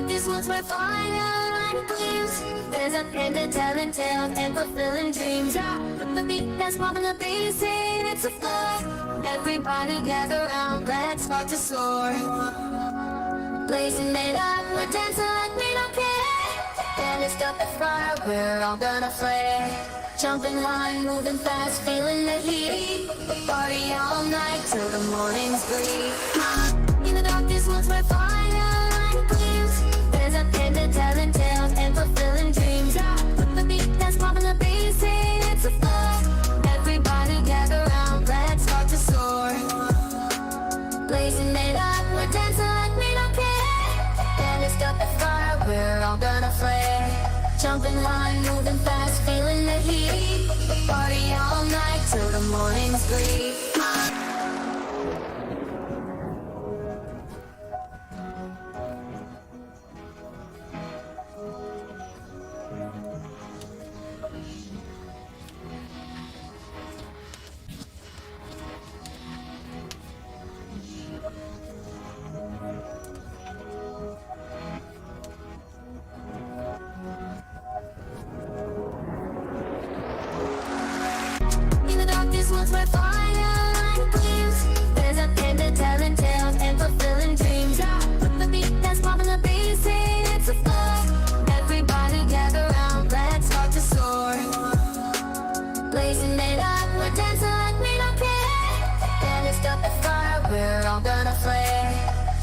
This one's where firelight gleams. There's a panda telling tales and fulfilling dreams. With the beat that's popping the bass, it's a flow. Everybody gather round, let's start to soar. Blazing it up, we're dancing like we don't care. And it's got the fire, we're all gonna flare. Jumping high, moving fast, feeling the heat. Party all night till the morning's glee. In the dark, this one's where firelight gleams. There's a panda telling tales and fulfilling dreams. With the beat that's popping the bass, it's a flow. Everybody gather round, let's start to soar. Blazing it up, we're dancing like we don't care. And it's got the fire, we're all gonna flare. Jumping high, moving fast, feeling the heat. Party all night till the morning's glee. This one's where firelight gleams. There's a panda telling tales and fulfilling dreams. With the beat that's popping the bass, it's a flow. Everybody gather round, let's start to soar. Blazing it up, we're dancing like we don't care. And it's got the fire, we're all gonna flare.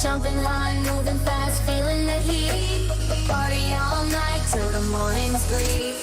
Jumping high, moving fast, feeling the heat. Party all night till the morning's glee.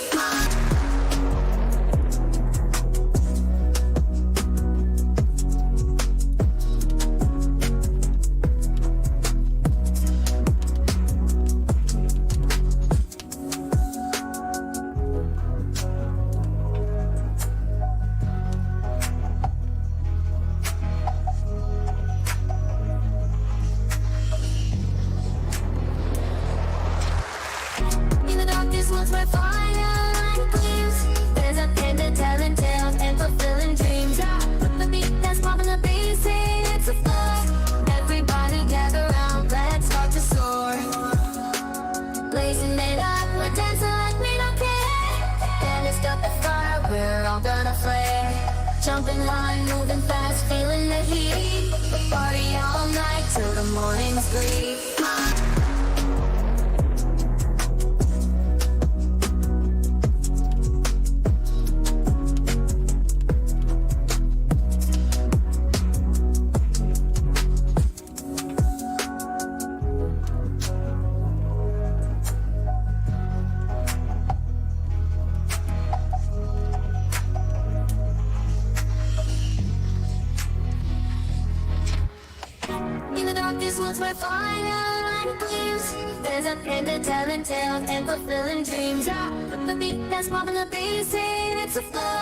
This one's where firelight gleams. There's a panda telling tales and fulfilling dreams. With the beat that's popping the bass, it's a flow. Everybody gather round, let's start to soar. Blazing it up, we're dancing like we don't care. And it's got the fire, we're all gonna flare. Jumping high, moving fast, feeling the heat. Party all night till the morning's glee. This one's where firelight gleams. There's a panda telling tales and fulfilling dreams. With the beat that's popping the bass, it's a flow.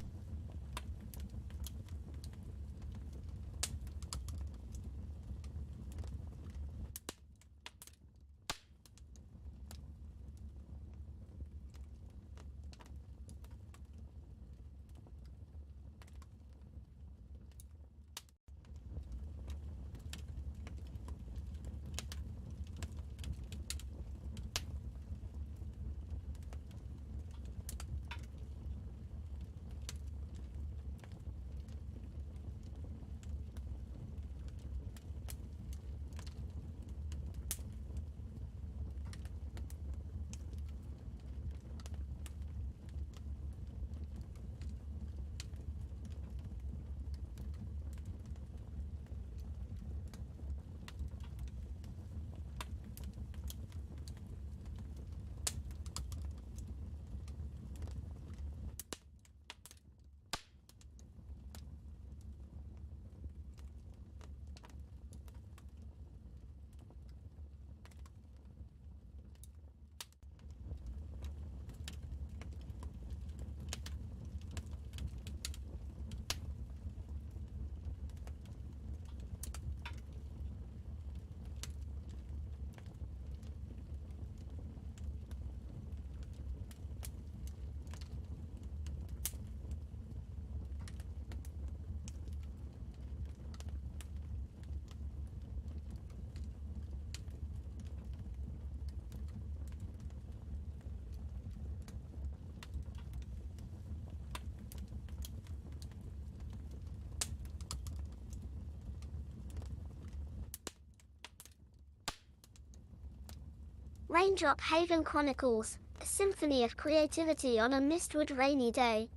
Raindrop Haven chronicles a symphony of creativity on a Mistwood rainy day.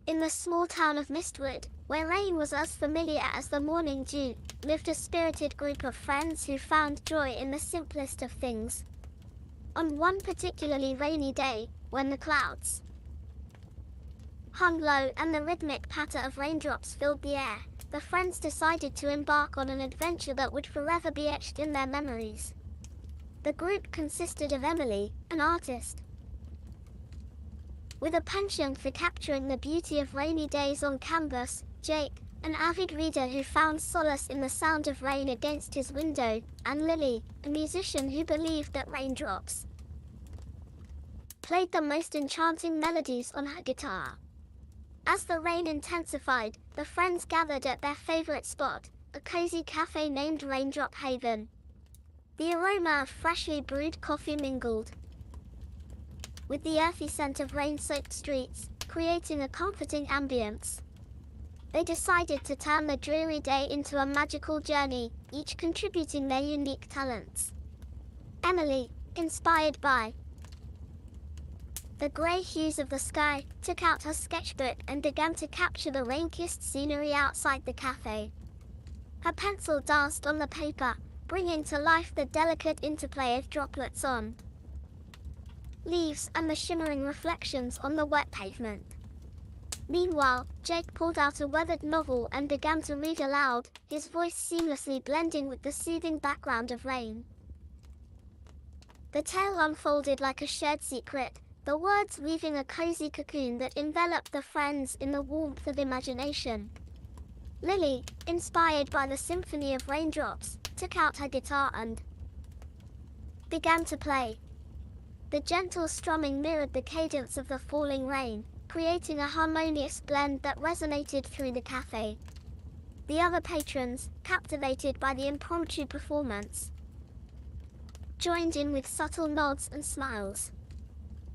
In the small town of Mistwood, where rain was as familiar as the morning dew, lived a spirited group of friends who found joy in the simplest of things. On one particularly rainy day, when the clouds hung low and the rhythmic patter of raindrops filled the air, the friends decided to embark on an adventure that would forever be etched in their memories. The group consisted of Emily, an artist with a penchant for capturing the beauty of rainy days on canvas, Jake, an avid reader who found solace in the sound of rain against his window, and Lily, a musician who believed that raindrops played the most enchanting melodies on her guitar. As the rain intensified, the friends gathered at their favorite spot, a cozy cafe named Raindrop Haven. The aroma of freshly brewed coffee mingled with the earthy scent of rain-soaked streets, creating a comforting ambience. They decided to turn the dreary day into a magical journey, each contributing their unique talents. Emily, inspired by the grey hues of the sky, took out her sketchbook and began to capture the rain-kissed scenery outside the cafe. Her pencil danced on the paper, bringing to life the delicate interplay of droplets on leaves and the shimmering reflections on the wet pavement. Meanwhile, Jake pulled out a weathered novel and began to read aloud, his voice seamlessly blending with the soothing background of rain. The tale unfolded like a shared secret, the words weaving a cozy cocoon that enveloped the friends in the warmth of imagination. Lily, inspired by the symphony of raindrops, took out her guitar and began to play. The gentle strumming mirrored the cadence of the falling rain, creating a harmonious blend that resonated through the cafe. The other patrons, captivated by the impromptu performance, joined in with subtle nods and smiles.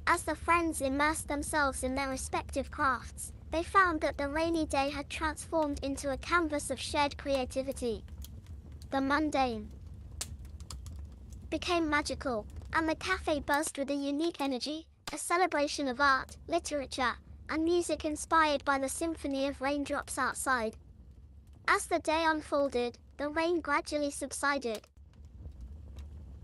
As the friends immersed themselves in their respective crafts, they found that the rainy day had transformed into a canvas of shared creativity. The mundane became magical, and the cafe buzzed with a unique energy, a celebration of art, literature, and music inspired by the symphony of raindrops outside. As the day unfolded, the rain gradually subsided,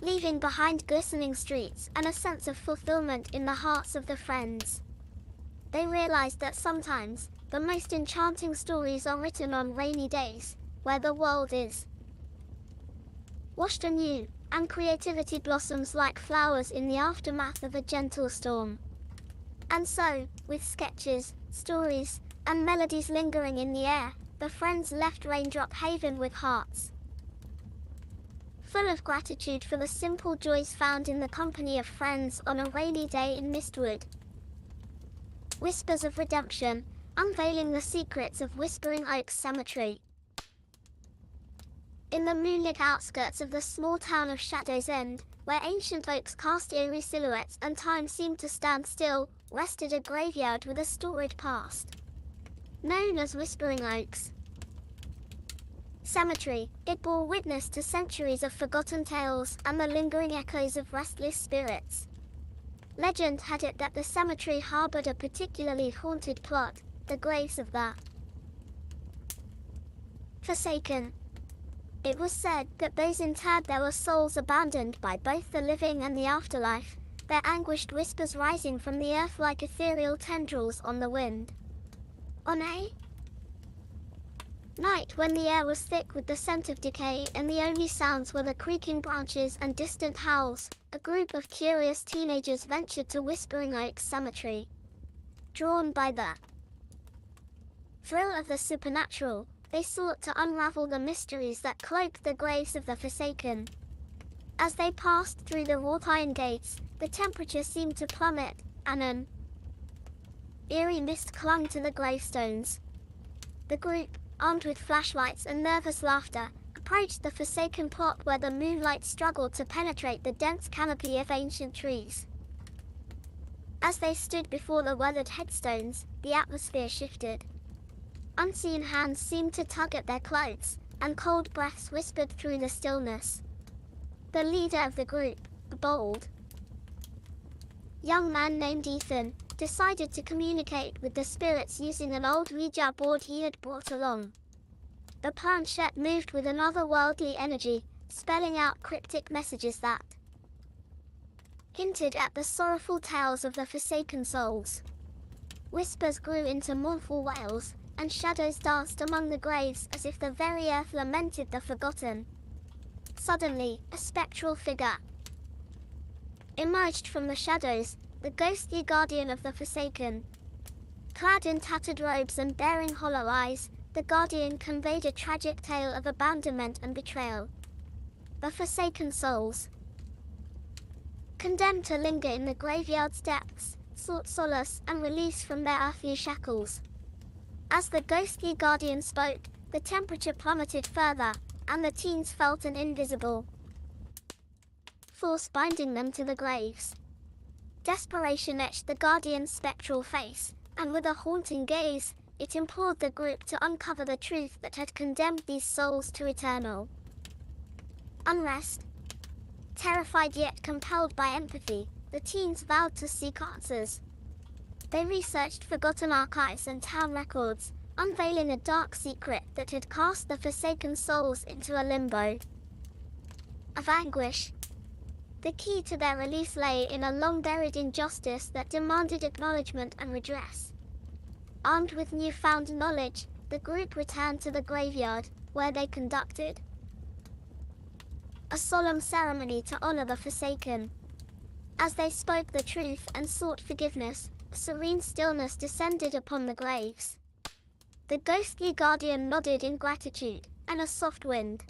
leaving behind glistening streets and a sense of fulfillment in the hearts of the friends. They realized that sometimes, the most enchanting stories are written on rainy days, where the world is washed anew, and creativity blossoms like flowers in the aftermath of a gentle storm. And so, with sketches, stories, and melodies lingering in the air, the friends left Raindrop Haven with hearts full of gratitude for the simple joys found in the company of friends on a rainy day in Mistwood. Whispers of Redemption, unveiling the secrets of Whispering Oaks Cemetery. In the moonlit outskirts of the small town of Shadow's End, where ancient oaks cast eerie silhouettes and time seemed to stand still, rested a graveyard with a storied past. Known as Whispering Oaks Cemetery, it bore witness to centuries of forgotten tales and the lingering echoes of restless spirits. Legend had it that the cemetery harbored a particularly haunted plot, the graves of the Forsaken. It was said that those interred there were souls abandoned by both the living and the afterlife, their anguished whispers rising from the earth like ethereal tendrils on the wind. On a night when the air was thick with the scent of decay and the only sounds were the creaking branches and distant howls, a group of curious teenagers ventured to Whispering Oaks Cemetery. Drawn by the thrill of the supernatural, they sought to unravel the mysteries that cloaked the graves of the Forsaken. As they passed through the wrought iron gates, the temperature seemed to plummet, and an eerie mist clung to the gravestones. The group, armed with flashlights and nervous laughter, approached the Forsaken plot where the moonlight struggled to penetrate the dense canopy of ancient trees. As they stood before the weathered headstones, the atmosphere shifted. Unseen hands seemed to tug at their clothes, and cold breaths whispered through the stillness. The leader of the group, a bold young man named Ethan, decided to communicate with the spirits using an old Ouija board he had brought along. The planchette moved with an otherworldly energy, spelling out cryptic messages that hinted at the sorrowful tales of the forsaken souls. Whispers grew into mournful wails, and shadows danced among the graves as if the very earth lamented the forgotten. Suddenly, a spectral figure emerged from the shadows, the ghostly guardian of the forsaken. Clad in tattered robes and bearing hollow eyes, the guardian conveyed a tragic tale of abandonment and betrayal. The forsaken souls, condemned to linger in the graveyard's depths, sought solace and release from their earthly shackles. As the ghostly guardian spoke, the temperature plummeted further, and the teens felt an invisible force binding them to the graves. Desperation etched the guardian's spectral face, and with a haunting gaze, it implored the group to uncover the truth that had condemned these souls to eternal unrest. Terrified yet compelled by empathy, the teens vowed to seek answers. They researched forgotten archives and town records, unveiling a dark secret that had cast the forsaken souls into a limbo of anguish. The key to their release lay in a long-buried injustice that demanded acknowledgement and redress. Armed with newfound knowledge, the group returned to the graveyard, where they conducted a solemn ceremony to honor the forsaken. As they spoke the truth and sought forgiveness, a serene stillness descended upon the graves. The ghostly guardian nodded in gratitude, and a soft wind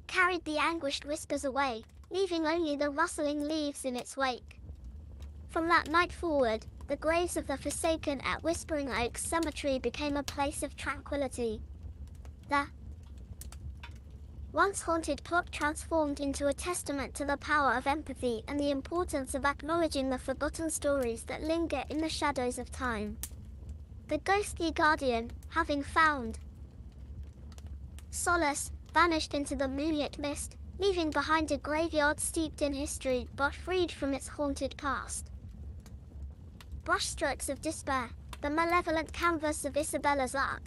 carried the anguished whispers away, leaving only the rustling leaves in its wake. From that night forward, the graves of the forsaken at Whispering Oaks Cemetery became a place of tranquility. The once haunted plot transformed into a testament to the power of empathy and the importance of acknowledging the forgotten stories that linger in the shadows of time. The ghostly guardian, having found solace, vanished into the moonlit mist, leaving behind a graveyard steeped in history but freed from its haunted past. Brushstrokes of despair, the malevolent canvas of Isabella's art.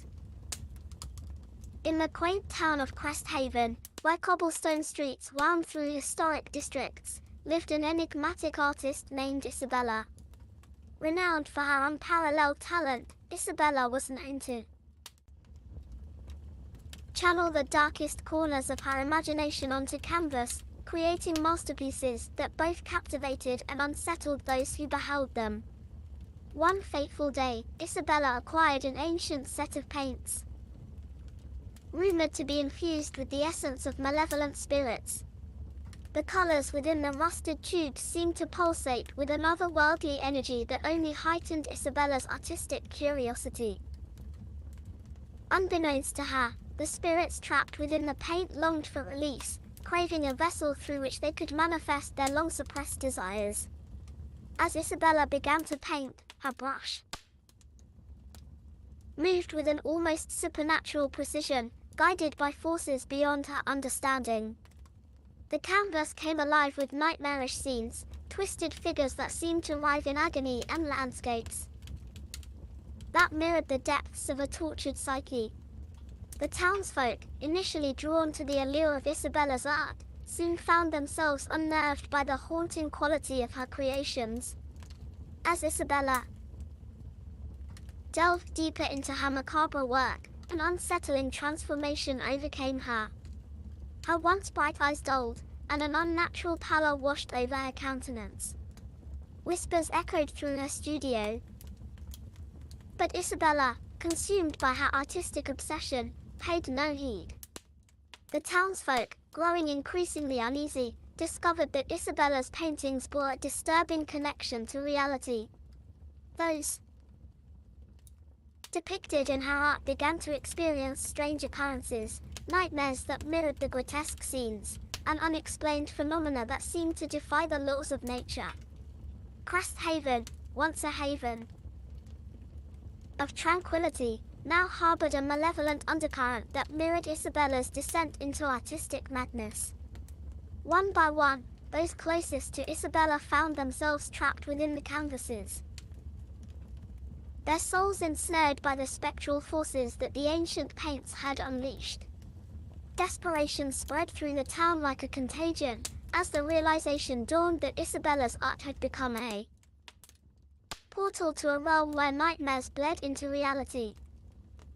In the quaint town of Crest Haven, where cobblestone streets wound through historic districts, lived an enigmatic artist named Isabella. Renowned for her unparalleled talent, Isabella was known to channel the darkest corners of her imagination onto canvas, creating masterpieces that both captivated and unsettled those who beheld them. One fateful day, Isabella acquired an ancient set of paints, rumored to be infused with the essence of malevolent spirits. The colors within the rusted tubes seemed to pulsate with an otherworldly energy that only heightened Isabella's artistic curiosity. Unbeknownst to her, the spirits trapped within the paint longed for release, craving a vessel through which they could manifest their long-suppressed desires. As Isabella began to paint, her brush moved with an almost supernatural precision, guided by forces beyond her understanding. The canvas came alive with nightmarish scenes, twisted figures that seemed to writhe in agony, and landscapes that mirrored the depths of a tortured psyche. The townsfolk, initially drawn to the allure of Isabella's art, soon found themselves unnerved by the haunting quality of her creations. As Isabella delved deeper into her macabre work, an unsettling transformation overcame her. Her once bright eyes dulled, and an unnatural pallor washed over her countenance. Whispers echoed through her studio. But Isabella, consumed by her artistic obsession, paid no heed. The townsfolk, growing increasingly uneasy, discovered that Isabella's paintings bore a disturbing connection to reality. Those depicted in her art began to experience strange occurrences, nightmares that mirrored the grotesque scenes, and unexplained phenomena that seemed to defy the laws of nature. Crest Haven, once a haven of tranquility, now harbored a malevolent undercurrent that mirrored Isabella's descent into artistic madness. One by one, those closest to Isabella found themselves trapped within the canvases. Their souls ensnared by the spectral forces that the ancient paints had unleashed. Desperation spread through the town like a contagion, as the realization dawned that Isabella's art had become a portal to a realm where nightmares bled into reality.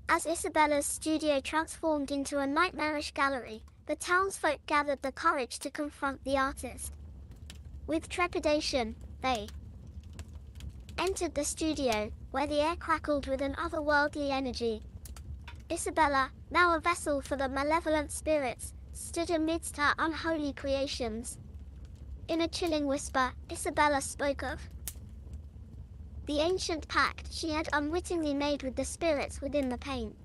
As Isabella's studio transformed into a nightmarish gallery, the townsfolk gathered the courage to confront the artist. With trepidation, they entered the studio, where the air crackled with an otherworldly energy. Isabella, now a vessel for the malevolent spirits, stood amidst her unholy creations. In a chilling whisper, Isabella spoke of the ancient pact she had unwittingly made with the spirits within the paint.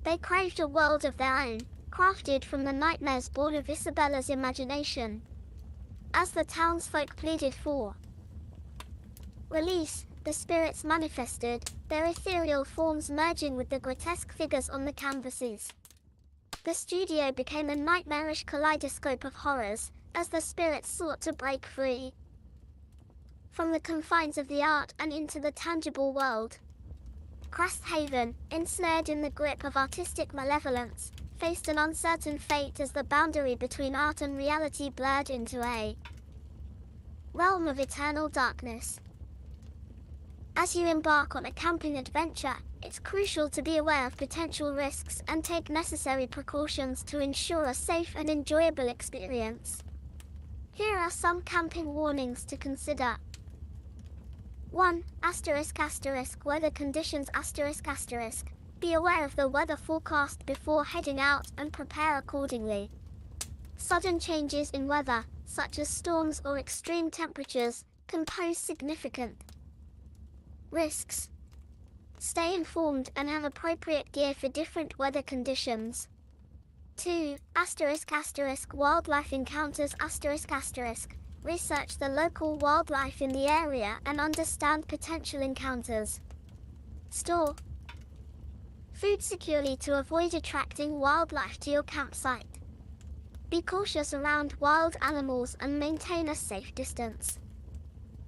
They craved a world of their own, crafted from the nightmares born of Isabella's imagination. As the townsfolk pleaded for release, the spirits manifested, their ethereal forms merging with the grotesque figures on the canvases. The studio became a nightmarish kaleidoscope of horrors, as the spirits sought to break free from the confines of the art and into the tangible world. Cresthaven, ensnared in the grip of artistic malevolence, faced an uncertain fate as the boundary between art and reality blurred into a realm of eternal darkness. As you embark on a camping adventure, it's crucial to be aware of potential risks and take necessary precautions to ensure a safe and enjoyable experience. Here are some camping warnings to consider. 1. Weather conditions ***. Be aware of the weather forecast before heading out and prepare accordingly. Sudden changes in weather, such as storms or extreme temperatures, can pose significant risks. Stay informed and have appropriate gear for different weather conditions. 2. Wildlife encounters ***. Research the local wildlife in the area and understand potential encounters. Store food securely to avoid attracting wildlife to your campsite. Be cautious around wild animals and maintain a safe distance.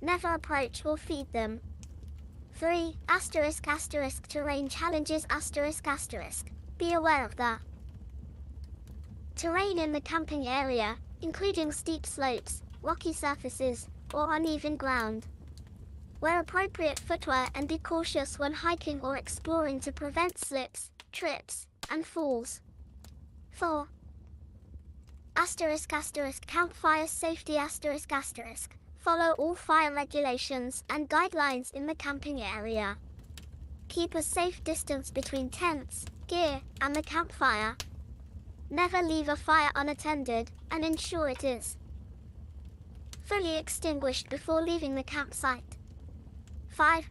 Never approach or feed them. 3. Terrain challenges ***. Be aware of the terrain in the camping area, including steep slopes, rocky surfaces, or uneven ground. Wear appropriate footwear and be cautious when hiking or exploring to prevent slips, trips, and falls. 4. Campfire safety ***. Follow all fire regulations and guidelines in the camping area. Keep a safe distance between tents, gear, and the campfire. Never leave a fire unattended, and ensure it is fully extinguished before leaving the campsite. 5.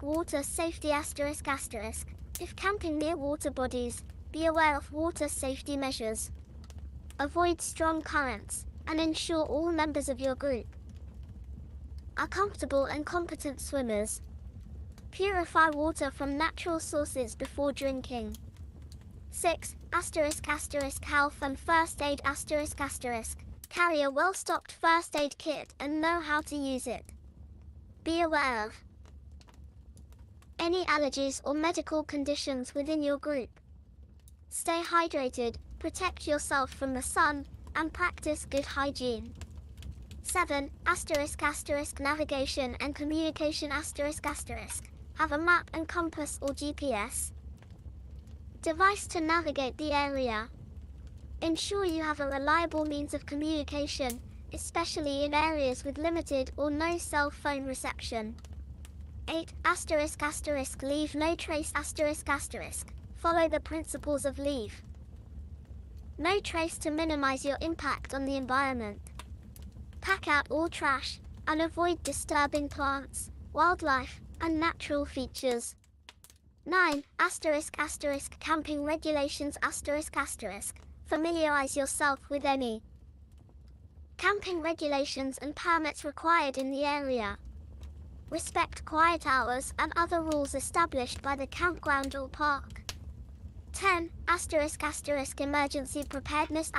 Water safety ***. If camping near water bodies, be aware of water safety measures. Avoid strong currents, and ensure all members of your group are comfortable and competent swimmers. Purify water from natural sources before drinking. 6. Health and first aid ***. Carry a well-stocked first aid kit and know how to use it. Be aware of any allergies or medical conditions within your group. Stay hydrated, protect yourself from the sun, and practice good hygiene. 7. Navigation and communication ***. Have a map and compass or GPS device to navigate the area. Ensure you have a reliable means of communication, especially in areas with limited or no cell phone reception. 8. Leave no trace ***. Follow the principles of leave no trace to minimize your impact on the environment. Pack out all trash, and avoid disturbing plants, wildlife, and natural features. 9. Camping regulations ***. Familiarize yourself with any camping regulations and permits required in the area. Respect quiet hours and other rules established by the campground or park. 10. Emergency preparedness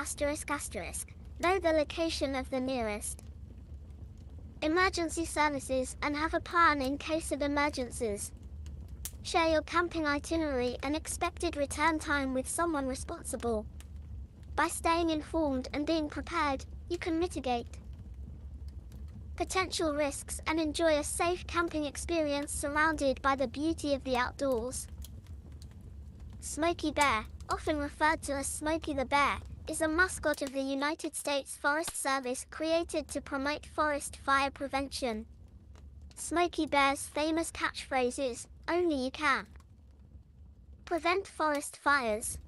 Know the location of the nearest emergency services and have a plan in case of emergencies. Share your camping itinerary and expected return time with someone responsible. By staying informed and being prepared, you can mitigate potential risks and enjoy a safe camping experience surrounded by the beauty of the outdoors. Smokey Bear, often referred to as Smokey the Bear, is a mascot of the United States Forest Service created to promote forest fire prevention. Smokey Bear's famous catchphrase is, "Only you can prevent forest fires."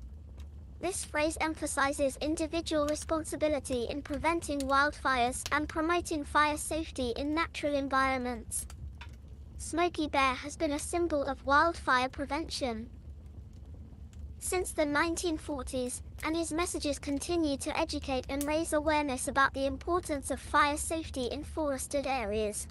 This phrase emphasizes individual responsibility in preventing wildfires and promoting fire safety in natural environments. Smokey Bear has been a symbol of wildfire prevention since the 1940s, and his messages continue to educate and raise awareness about the importance of fire safety in forested areas.